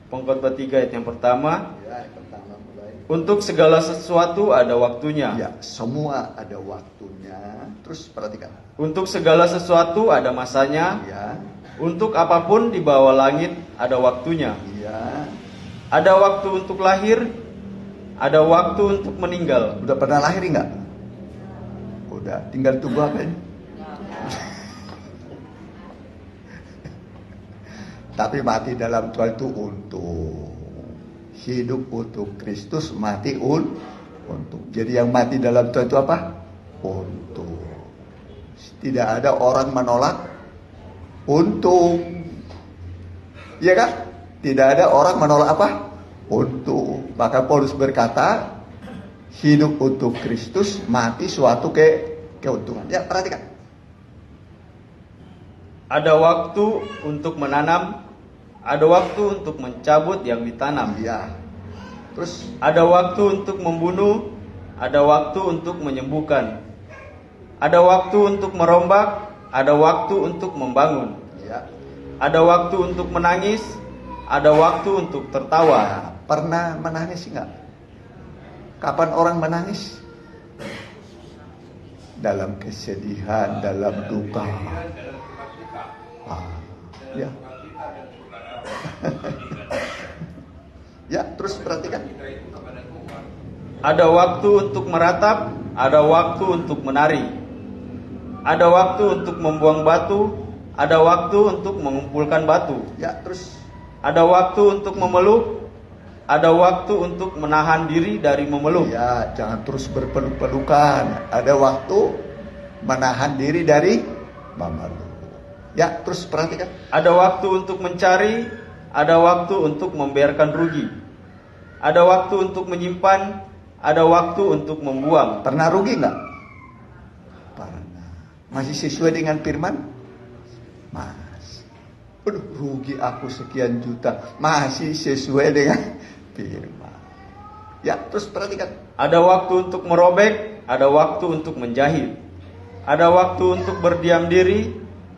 Pengkhotbah 3 ayat yang pertama. Ya, yang pertama mulai. Untuk segala sesuatu ada waktunya. Ya, semua ada waktunya. Terus perhatikan. Untuk segala sesuatu ada masanya. Ya, Untuk apapun di bawah langit ada waktunya. ya. Ada waktu untuk lahir, ada waktu untuk meninggal. Udah pernah lahir enggak? Udah, tinggal tunggu apa ini? Tapi mati dalam Tuhan itu untuk hidup untuk Kristus, mati untuk. Jadi yang mati dalam Tuhan itu apa? Untuk. Tidak ada orang menolak untuk. Iya kan? Tidak ada orang menolak apa? Untuk. Maka Paulus berkata, hidup untuk Kristus, mati suatu keuntungan. Ya, perhatikan. Ada waktu untuk menanam, ada waktu untuk mencabut yang ditanam. Iya. Terus Ada waktu untuk membunuh, ada waktu untuk menyembuhkan. Ada waktu untuk merombak, ada waktu untuk membangun. ya. Ada waktu untuk menangis, ada waktu untuk tertawa. Nah, pernah menangis enggak? Kapan orang menangis? Dalam kesedihan, dalam duka. Ya. Ya, terus perhatikan. Ada waktu untuk meratap, ada waktu untuk menari. Ada waktu untuk membuang batu, ada waktu untuk mengumpulkan batu. Ya, terus Ada waktu untuk memeluk, ada waktu untuk menahan diri dari memeluk. ya, jangan terus berpeluk-pelukan. Ada waktu menahan diri dari memeluk. Ya, terus perhatikan. Ada waktu untuk mencari, ada waktu untuk membiarkan rugi. Ada waktu untuk menyimpan, ada waktu untuk membuang. Pernah rugi enggak? Pernah. Masih sesuai dengan firman? Masih. Aduh, rugi aku sekian juta. Masih sesuai dengan firman. Ya, terus perhatikan. Ada waktu untuk merobek, ada waktu untuk menjahit. Ada waktu untuk berdiam diri,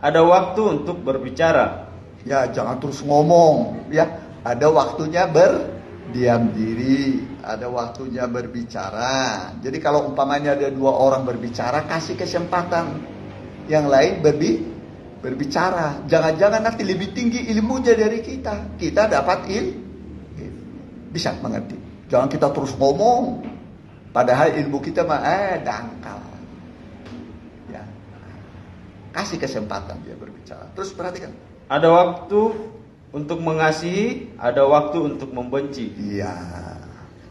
ada waktu untuk berbicara. Ya, jangan terus ngomong. Ya, ada waktunya berdiam diri, ada waktunya berbicara. Jadi kalau umpamanya ada 2 orang berbicara, kasih kesempatan yang lain berbicara. Jangan-jangan nanti lebih tinggi ilmunya dari kita. Kita dapat bisa mengerti. Jangan kita terus ngomong, padahal ilmu kita dangkal. Ya, kasih kesempatan dia berbicara. Terus perhatikan. Ada waktu untuk mengasihi, ada waktu untuk membenci. Iya,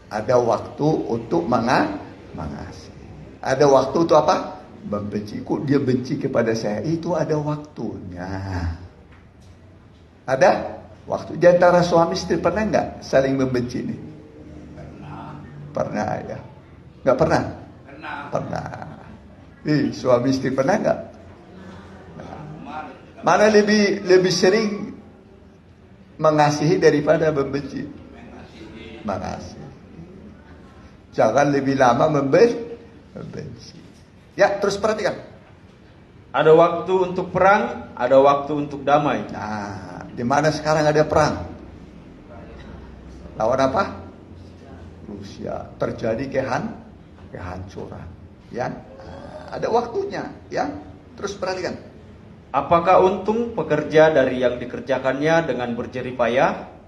ada waktu untuk mengasihi. Ada waktu untuk apa? Membenci. Kok dia benci kepada saya? Itu ada waktunya. Ada waktu. Di antara suami istri pernah nggak saling membenci nih? Pernah ya. Nggak pernah? Pernah. Suami istri pernah nggak? Mana lebih sering mengasihi daripada membenci? Mengasihi. Jangan lebih lama membenci. Ya, terus perhatikan. Ada waktu untuk perang, ada waktu untuk damai. Nah, di mana sekarang ada perang? Lawan apa? Rusia. Terjadi kehancuran. Ya, ada waktunya. Ya, terus perhatikan. Apakah untung pekerja dari yang dikerjakannya dengan berjerih payah?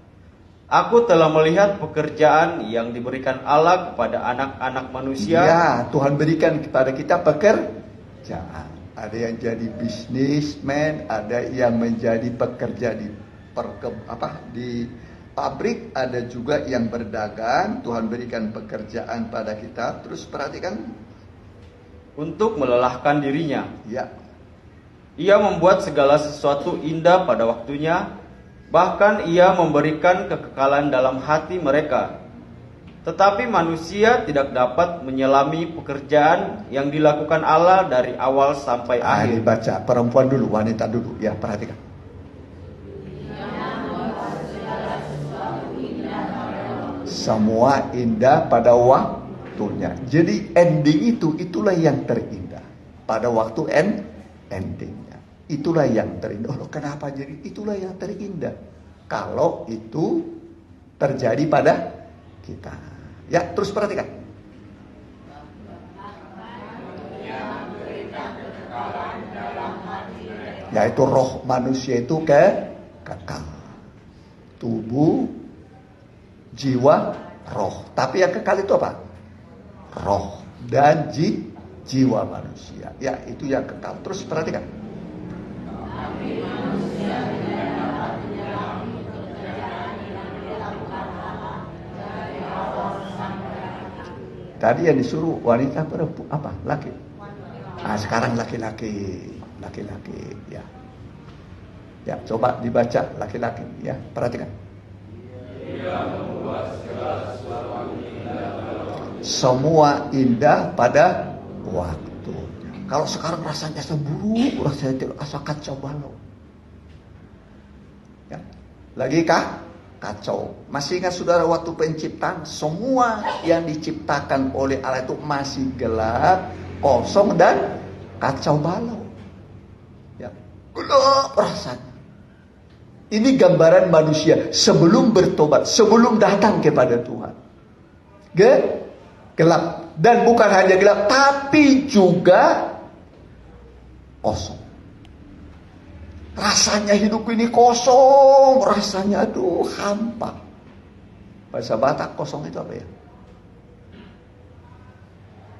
Aku telah melihat pekerjaan yang diberikan Allah kepada anak-anak manusia. Ya, Tuhan berikan kepada kita pekerjaan. Ada yang jadi bisnismen, ada yang menjadi pekerja di di pabrik, ada juga yang berdagang. Tuhan berikan pekerjaan pada kita. Terus perhatikan. Untuk melelahkan dirinya. Ya. Ia membuat segala sesuatu indah pada waktunya. Bahkan ia memberikan kekekalan dalam hati mereka. Tetapi manusia tidak dapat menyelami pekerjaan yang dilakukan Allah dari awal sampai akhir. Baca perempuan dulu, wanita dulu. Ya, perhatikan. Semua indah pada waktunya. Jadi ending itulah yang terindah. Pada waktu endingnya. Itulah yang terindah. Oh, kenapa jadi itulah yang terindah? Kalau itu terjadi pada kita. Ya, terus perhatikan. Yaitu roh manusia itu kekal. Tubuh, jiwa, roh. Tapi yang kekal itu apa? Roh dan jiwa manusia. Ya, itu yang kekal. Terus perhatikan. Tadi yang disuruh wanita perempuan apa? Laki. Nah, sekarang laki-laki. Ya. Ya, coba dibaca laki-laki. Ya, perhatikan. Semua indah pada waktu. Kalau sekarang rasanya buruk, rasanya asa kacau balau. Ya. Lagi kacau. Masih ingat saudara waktu penciptaan? Semua yang diciptakan oleh Allah itu masih gelap, kosong dan kacau balau. Ya. Gelap rasanya. Ini gambaran manusia sebelum bertobat, sebelum datang kepada Tuhan. Gelap. Dan bukan hanya gelap, tapi juga kosong. Rasanya hidup ini kosong, rasanya aduh hampa. Bahasa Batak kosong itu apa ya?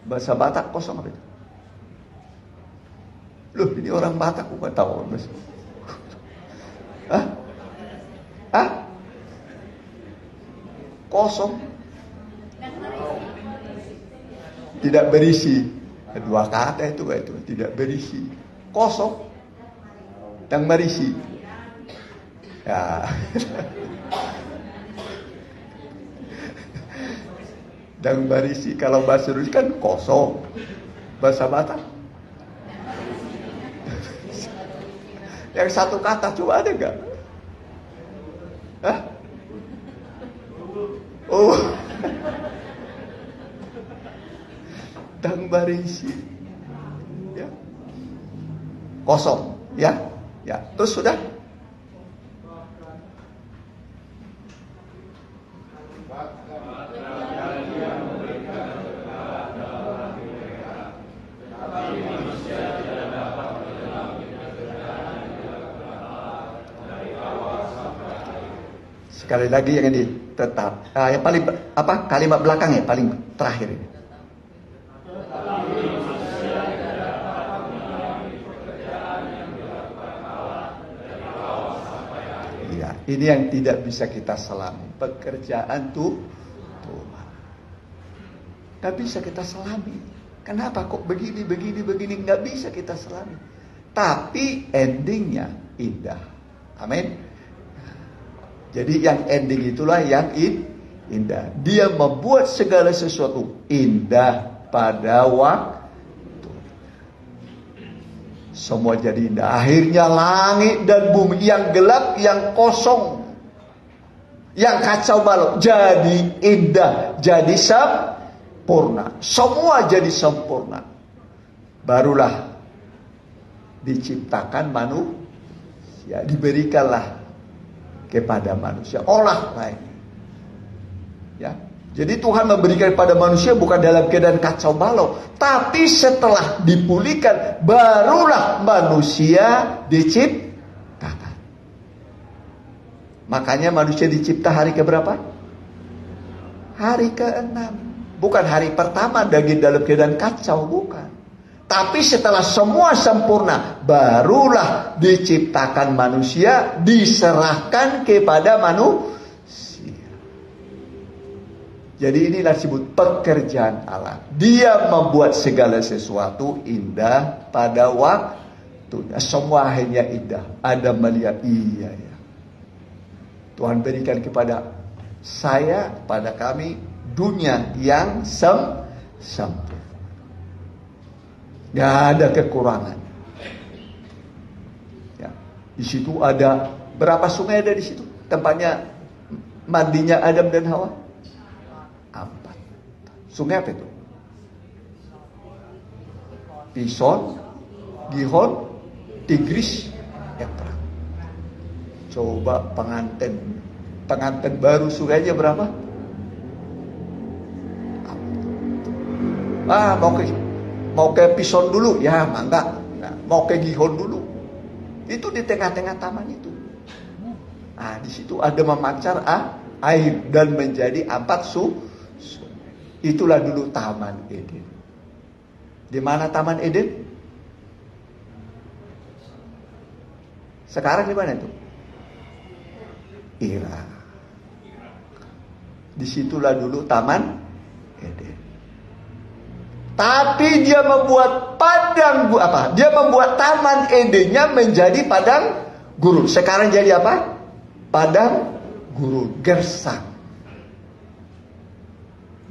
Bahasa Batak kosong apa itu? Loh, ini orang Batak bukan tahu. Hah? Kosong. Tidak berisi. Dua kata itu tidak berisi. Kosong dan berisi. Ya. Dan berisi kalau bahasa Indonesia kan kosong. Bahasa Batak. Yang satu kata coba ada enggak? Hah? Oh. Dan berisi. Ya. Kosong, ya. Ya, terus sudah. Sekali lagi yang ini tetap. Yang paling kalimat belakang ya paling terakhir ini. Ini yang tidak bisa kita selami. Pekerjaan Tuhan. Gak bisa kita selami. Kenapa kok begini. Gak bisa kita selami. Tapi endingnya indah. Amin. Jadi yang ending itulah yang indah. Dia membuat segala sesuatu indah pada waktu. Semua jadi indah. Akhirnya langit dan bumi yang gelap, yang kosong, yang kacau balau jadi indah, jadi sempurna. Semua jadi sempurna. Barulah diciptakan manusia, diberikanlah kepada manusia. Olahlah ini. Ya, Jadi Tuhan memberikan kepada manusia bukan dalam keadaan kacau balau, tapi setelah dipulihkan barulah manusia diciptakan. Makanya manusia dicipta hari keberapa? Hari ke-6. Bukan hari pertama dalam keadaan kacau, bukan. Tapi setelah semua sempurna, barulah diciptakan manusia, diserahkan kepada manusia. Jadi inilah disebut pekerjaan Allah. Dia membuat segala sesuatu indah pada waktunya. Semua akhirnya indah. Adam melihat, iya ya. Tuhan berikan kepada saya, pada kami, dunia yang sempurna. Gak ada kekurangan. Ya. Di situ ada berapa sungai ada di situ? Tempatnya mandinya Adam dan Hawa? 4. Sungai apa itu? Pison, Gihon, Tigris, Efrat. Coba pengantin baru sungainya berapa? 4. Mau ke Pison dulu, ya mangga. Nah, mau ke Gihon dulu. Itu di tengah-tengah taman itu. Nah, di situ ada memancar air dan menjadi 4 Itulah dulu Taman Eden. Di mana Taman Eden? Sekarang di mana itu? Irak. Disitulah dulu Taman Eden. Tapi dia membuat Dia membuat Taman Edennya menjadi padang gurun. Sekarang jadi apa? Padang gurun, gersang.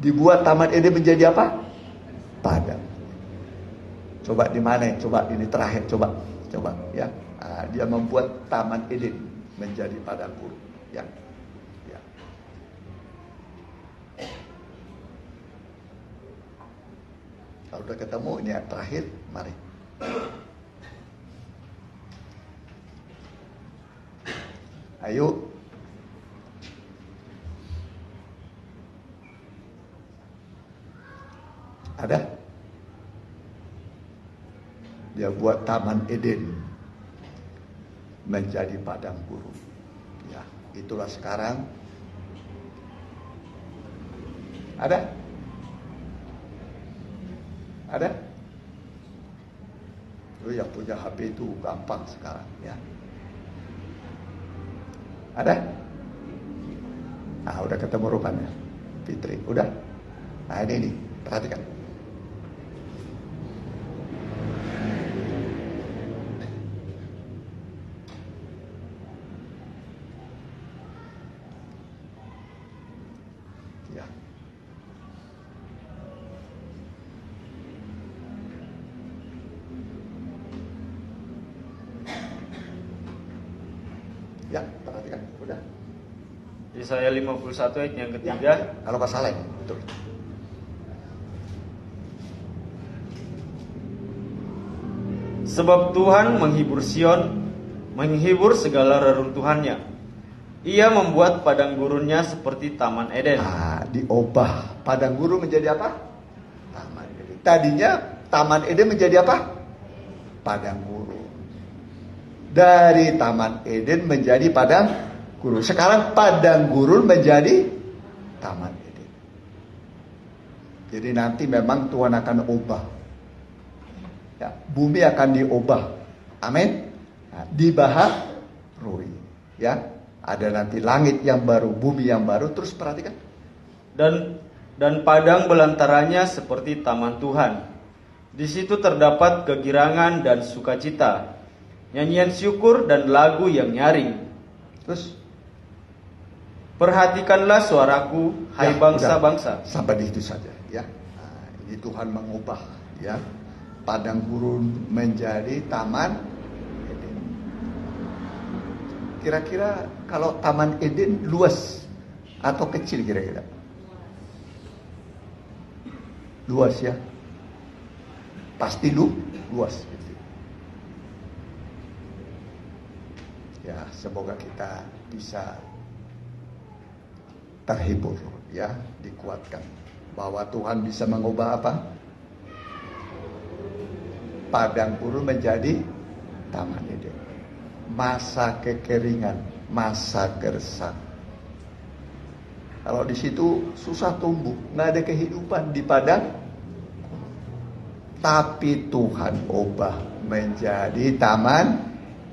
Dibuat Taman Eden menjadi apa? Padang. Coba di mana? Coba ini terakhir, coba ya. Nah, dia membuat Taman Eden menjadi padang gurun, ya. Ya. Kalau udah ketemu ini yang terakhir, mari. Ayo. Ada? Dia buat Taman Eden menjadi padang gurun. Ya, itulah sekarang. Ada? Ada? Lu yang punya HP itu gampang sekarang, ya. Ada? Udah ketemu rupanya. Fitri, udah? Nah ini perhatikan. Ya, perhatikan, udah. Yesaya 51 ayat yang ketiga. Kalau nggak salah ini, betul. Sebab Tuhan menghibur Sion, menghibur segala reruntuhannya. Ia membuat padang gurunnya seperti Taman Eden. Diubah padang gurun menjadi apa? Taman Eden. Tadinya Taman Eden menjadi apa? Padang gurun. Dari Taman Eden menjadi padang gurun. Sekarang padang gurun menjadi Taman Eden. Jadi nanti memang Tuhan akan ubah. Ya, bumi akan diubah. Amin. Nah, dibaharui. Ya, ada nanti langit yang baru, bumi yang baru. Terus perhatikan. Dan padang belantaranya seperti taman Tuhan. Di situ terdapat kegirangan dan sukacita, nyanyian syukur dan lagu yang nyaring. Terus perhatikanlah suaraku, hai bangsa-bangsa. Sampai di itu saja, ya. Nah, ini Tuhan mengubah, ya, padang gurun menjadi Taman Eden. Kira-kira kalau Taman Eden luas atau kecil kira-kira? Luas, ya. Pasti luas. Ya, semoga kita bisa terhibur ya, dikuatkan bahwa Tuhan bisa mengubah apa? Padang gurun menjadi taman Eden. Masa kekeringan, masa gersang. Kalau di situ susah tumbuh, nggak ada kehidupan di padang. Tapi Tuhan ubah menjadi taman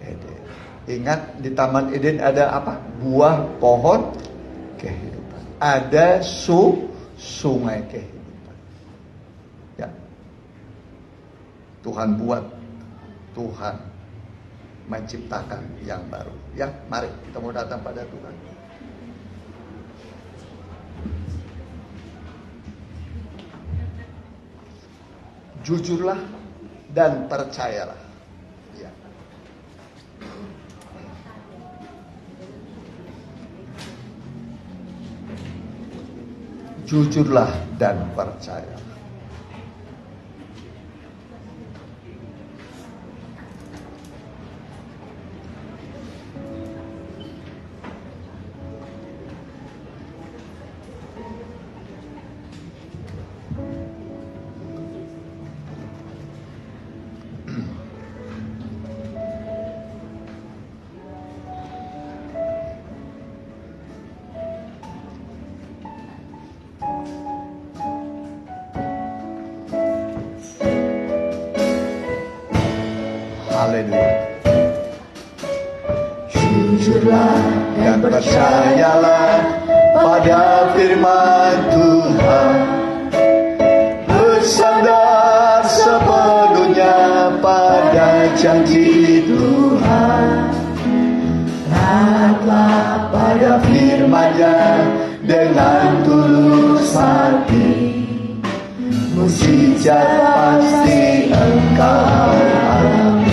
Eden. Ingat di taman Eden ada apa? Buah pohon kehidupan. Ada sungai kehidupan. Ya. Tuhan buat, Tuhan menciptakan yang baru. Ya, mari kita mau datang pada Tuhan. Jujurlah dan percayalah. Ya. Jujurlah dan percayalah. Haleluya. Jujurlah dan percayalah pada firman Tuhan. Bersandar sepenuhnya pada janji Tuhan. Taatlah pada firman-Nya dengan tulus hati. Mujizat pasti engkau alami.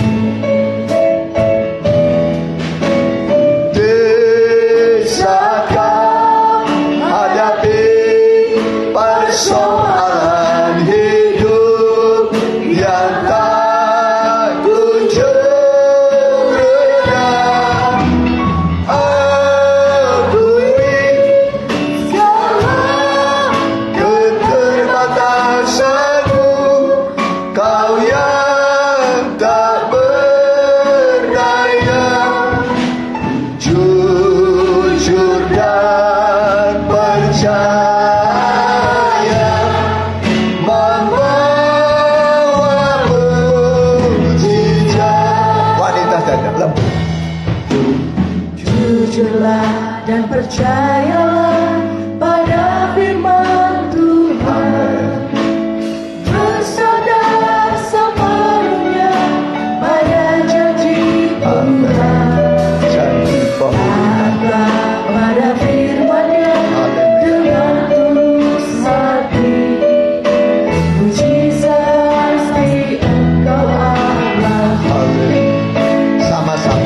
Persoalan hidup yang tak kunjung reda, akui segala keterbatasanmu, kau yang tak berdaya. Jujur dan percaya jujurlah dan percayalah pada firman Tuhan. Bersandar sepenuhnya pada janji Tuhan. Taatlah pada firman-Nya dengan tulus hati. Mujizat pasti engkau alami. Sama-sama.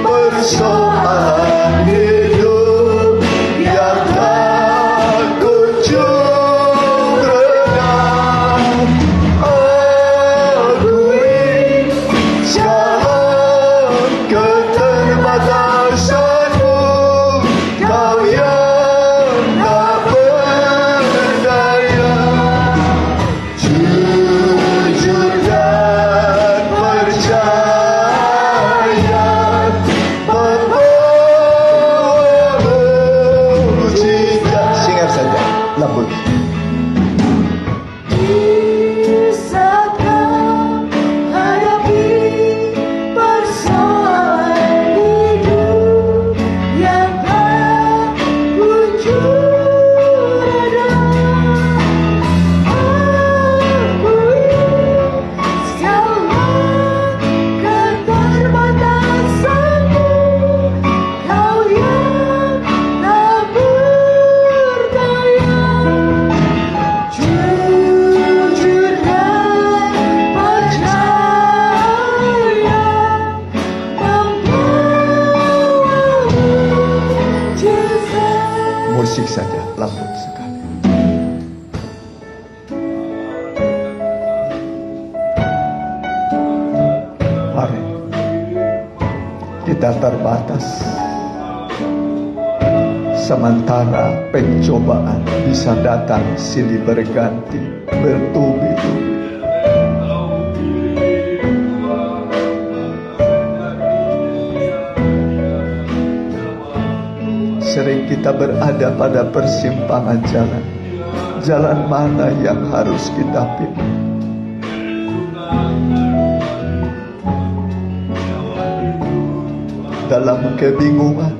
Persoalan hidup yang tak kunjung reda, akui segala keterbatasanmu, kau yang tak berdaya. Jujur dan percaya lembut. Di saat kau hadapi persoalan hidup yang tak kunjung reda, akui segala keterbatasanmu, kau yang tak berdaya. kita terbatas. Sementara pencobaan bisa datang silih berganti, bertubi-tubi. Sering kita berada pada persimpangan jalan. Jalan mana yang harus kita pilih? Dalam kebingungan,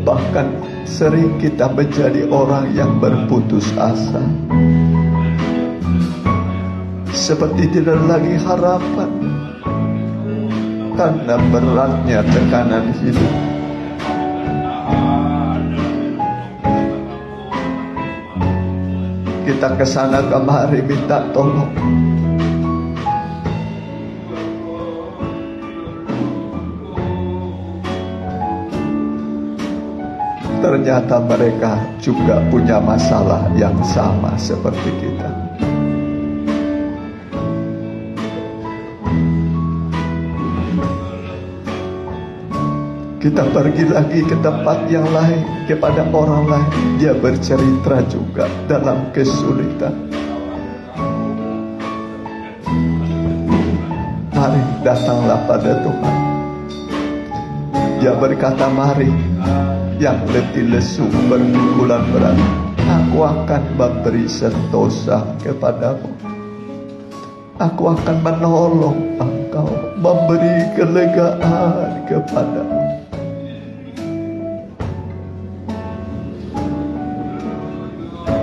bahkan sering kita menjadi orang yang berputus asa, seperti tidak lagi harapan karena beratnya tekanan hidup. Kita kesana kemari minta tolong. Ternyata mereka juga punya masalah yang sama seperti kita. Kita pergi lagi ke tempat yang lain, kepada orang lain. Dia bercerita juga dalam kesulitan. Mari datanglah pada Tuhan. Dia berkata, mari yang letih lesu berpikulan berat, aku akan memberi sentosa kepadamu. Aku akan menolong engkau, memberi kelegaan kepadamu.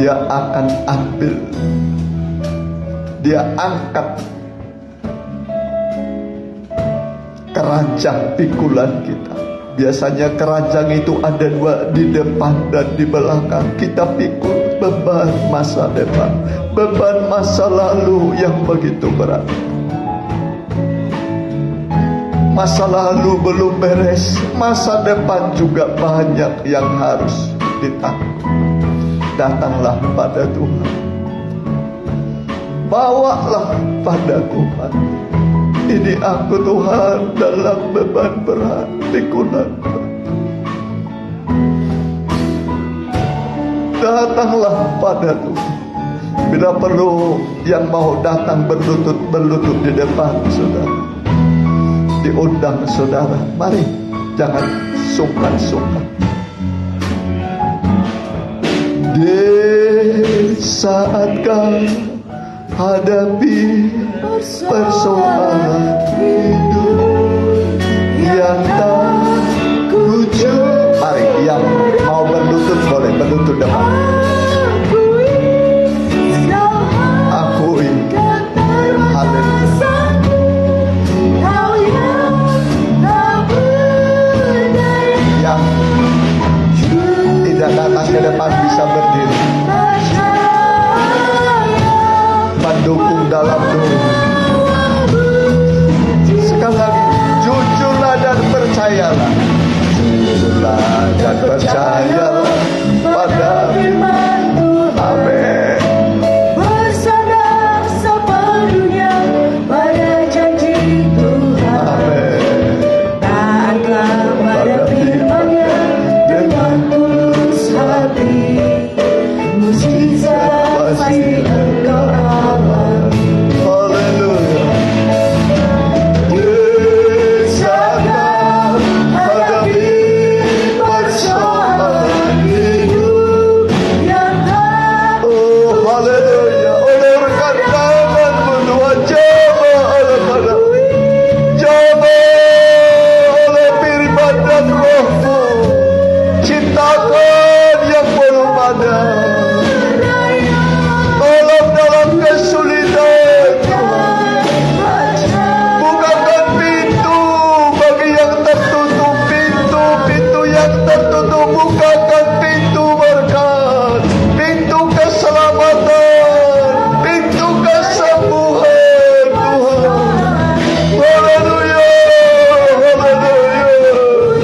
Dia akan ambil, dia angkat keranjang pikulan kita. Biasanya keranjang itu ada dua, di depan dan di belakang. Kita pikul beban masa depan, beban masa lalu yang begitu berat. Masa lalu belum beres, masa depan juga banyak yang harus ditanggung. Datanglah pada Tuhan, bawalah pada Tuhan. Ini aku Tuhan dalam beban berat, pikulan berat. Datanglah pada Tuhan. Bila perlu yang mau datang berlutut di depan saudara, diundang saudara, mari, jangan sungkan-sungkan. Di saat kau hadapi persoalan hidup yang tak kunjung, mari yang mau berlutut boleh berlutut depan. Akui, haleluya. Yang tidak datang ke depan bisa berdiri, mendukung dalam doa. Sekali lagi, jujurlah dan percayalah. Jujurlah dan percayalah pada firman Tuhan. Amin. Bersandar sepenuhnya pada janji Tuhan. Amin. Taatlah pada firman-Nya dengan tulus hati. Mujizat pasti engkau alami. Haleluya. Saat hadapi persoalan hidup Yang tak oh haleluya. Ulurkan tanganmu Tuhan, coba oleh pada, coba oleh firman dan rohmu, ciptakan yang belum ada. Tolong dalam kesulitan Tuhan. Bukakan pintu bagi yang tertutup, pintu-pintu yang tertutup. Bukakan pintu berkat, pintu keselamatan, pintu kesembuhan Tuhan. Haleluya, haleluya, haleluya, haleluya.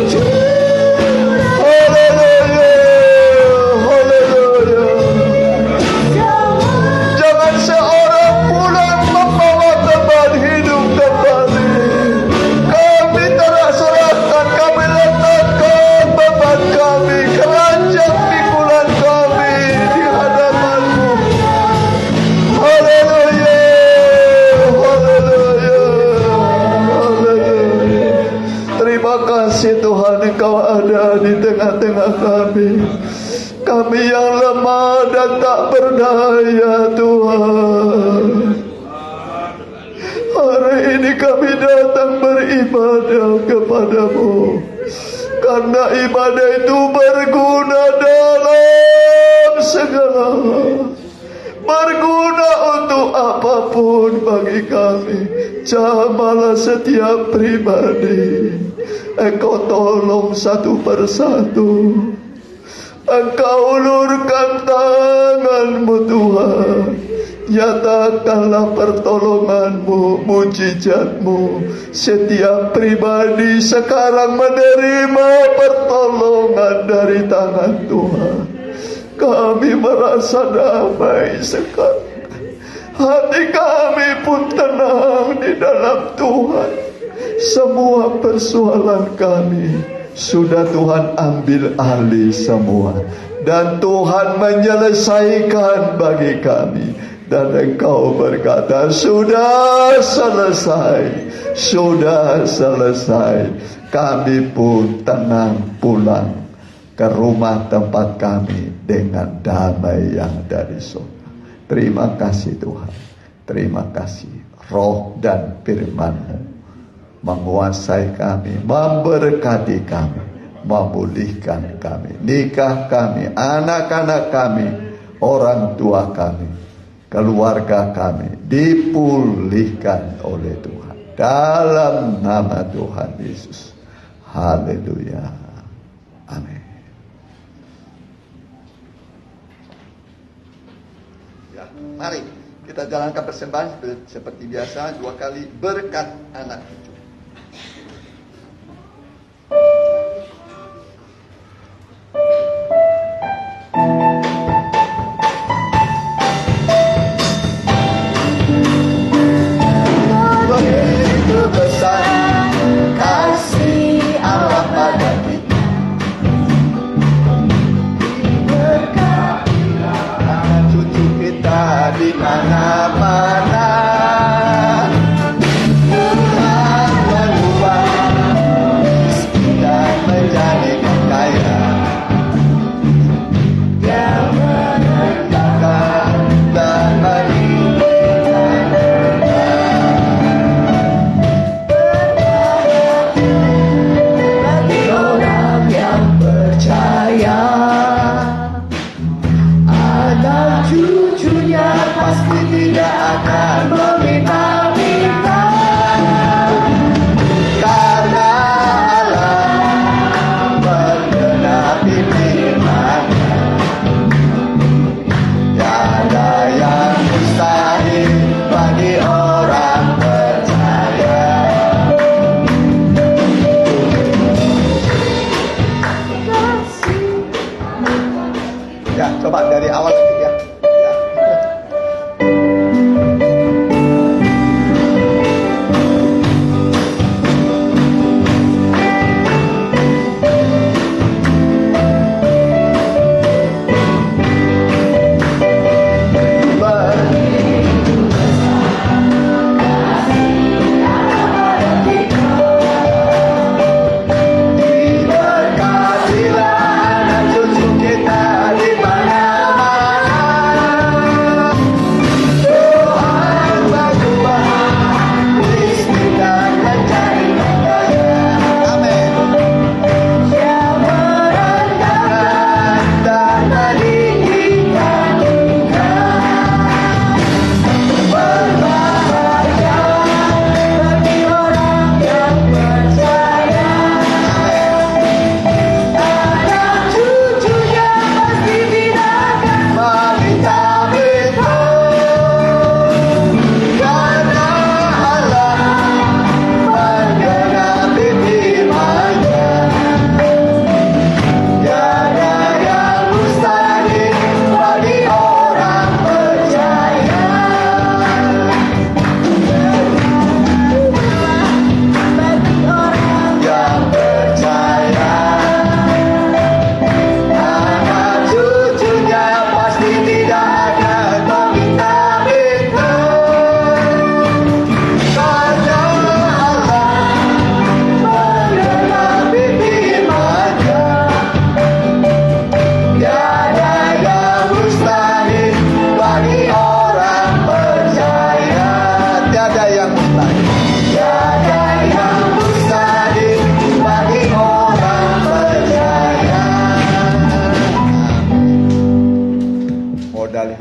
kami yang lemah dan tak berdaya Tuhan. Hari ini kami datang beribadah kepadamu, karena ibadah itu berguna dalam segala hal, berguna untuk apapun bagi kami. Jamahlah setiap pribadi, Engkau tolong satu persatu, Engkau ulurkan tangan-Mu Tuhan. Nyatakanlah pertolongan-Mu, mujizat-Mu. Setiap pribadi sekarang menerima pertolongan dari tangan Tuhan. Kami merasa damai sekarang. Hati kami pun tenang di dalam Tuhan. Semua persoalan kami sudah Tuhan ambil alih semua, dan Tuhan menyelesaikan bagi kami. Dan Engkau berkata, sudah selesai, sudah selesai. Kami pun tenang pulang ke rumah tempat kami dengan damai yang dari surga. Terima kasih Tuhan, terima kasih. Roh dan firman-Mu menguasai kami, memberkati kami, memulihkan kami, nikah kami, anak-anak kami, orang tua kami, keluarga kami dipulihkan oleh Tuhan. Dalam nama Tuhan Yesus. Haleluya. Amin. Ya, mari kita jalankan persembahan seperti biasa, 2 kali berkat anak cucu. Begitu besar kasih Allah pada kita, diberkatilah anak cucu kita di mana-mana. Tuhan mengubah miskin menjadi kaya, Dia merendahkan dan meninggikan bagi orang yang percaya. Anak cucunya pasti tidak akan meminta-minta, karena Allah menggenapi firman-Nya. Tiada yang mustahil bagi orang percaya. Ya, coba dari awal sedikit ya. Diberkatilah anak cucu kita di mana-mana.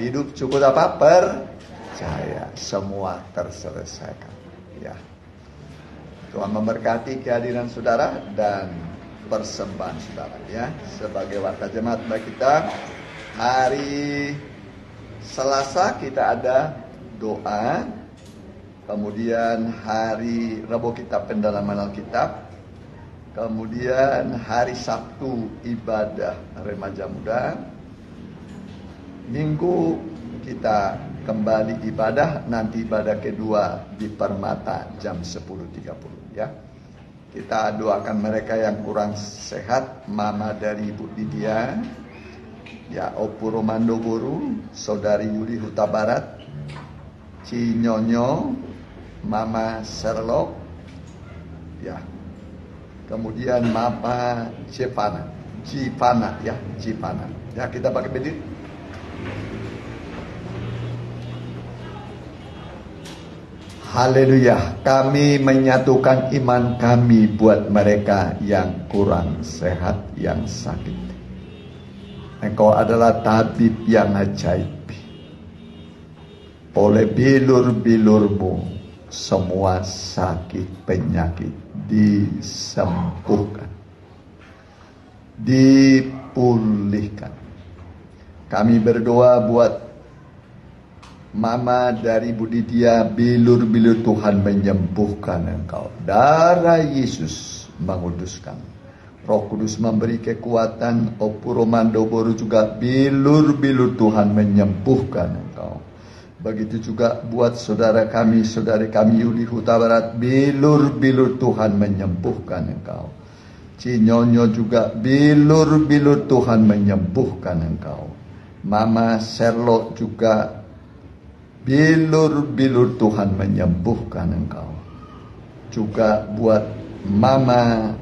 hidup cukup apa? Percaya. Semua terselesaikan. Ya. Tuhan memberkati kehadiran saudara dan persembahan saudara ya. Sebagai warta jemaat bagi kita, hari Selasa kita ada doa. Kemudian hari Rabu kita pendalaman Alkitab. Kemudian hari Sabtu ibadah remaja muda. Minggu kita kembali ibadah, nanti ibadah kedua di Permata jam 10.30 ya. Kita doakan mereka yang kurang sehat, Mama dari Ibu Lydia, ya Opu Romando Boru, Saudari Yuli Huta Barat, Cinyonyo, Mama Sherlock, ya. Kemudian Mama Cipana ya, Cipana. Ya, kita pakai berdiri. Haleluya, kami menyatukan iman kami buat mereka yang kurang sehat, yang sakit. Engkau adalah tabib yang ajaib. Oleh bilur-bilurmu, semua sakit penyakit disembuhkan, dipulihkan. Kami berdoa buat Mama dari Budidia, bilur-bilur Tuhan menyembuhkan engkau. Darah Yesus menguduskan. Roh Kudus memberi kekuatan. Opu Romando Boru juga bilur-bilur Tuhan menyembuhkan engkau. Begitu juga buat saudari kami Yuli Huta Barat, bilur-bilur Tuhan menyembuhkan engkau. Cinyonyo juga bilur-bilur Tuhan menyembuhkan engkau. Mama Sherlock juga bilur-bilur Tuhan menyembuhkan engkau. Juga buat Mama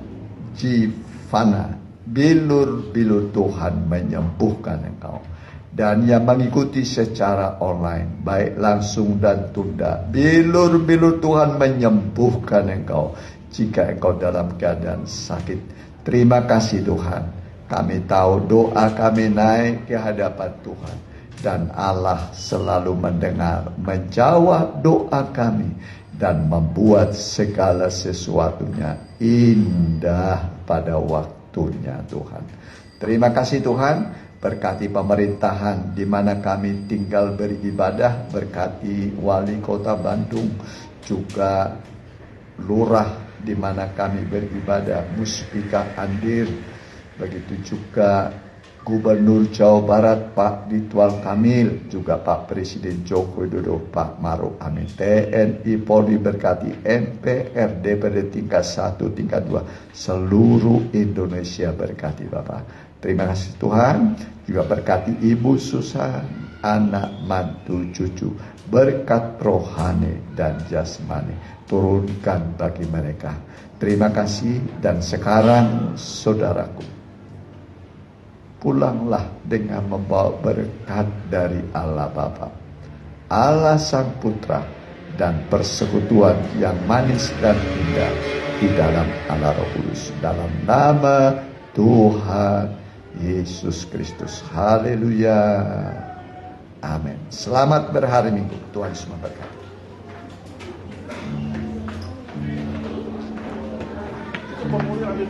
Jivana, bilur-bilur Tuhan menyembuhkan engkau. Dan yang mengikuti secara online, baik langsung dan tunda, bilur-bilur Tuhan menyembuhkan engkau jika engkau dalam keadaan sakit. Terima kasih Tuhan. Kami tahu doa kami naik ke hadapan Tuhan. Dan Allah selalu mendengar, menjawab doa kami, dan membuat segala sesuatunya indah pada waktunya Tuhan. Terima kasih Tuhan, berkati pemerintahan di mana kami tinggal beribadah, berkati wali kota Bandung, juga lurah di mana kami beribadah, Muspika Andir, begitu juga Gubernur Jawa Barat Pak Ridwan Kamil, juga Pak Presiden Joko Widodo, Pak Maruf Amin, TNI Polri berkati, MPR, DPRD tingkat 1, tingkat 2, seluruh Indonesia berkati Bapak. Terima kasih Tuhan, juga berkati Ibu Susan, anak mantu cucu, berkat rohani dan jasmani turunkan bagi mereka. Terima kasih, dan sekarang saudaraku, pulanglah dengan membawa berkat dari Allah Bapa, Allah Sang Putra, dan persekutuan yang manis dan indah di dalam Allah Roh Kudus. Dalam nama Tuhan Yesus Kristus. Haleluya. Amin. Selamat berhari Minggu. Tuhan Yesus memberkati.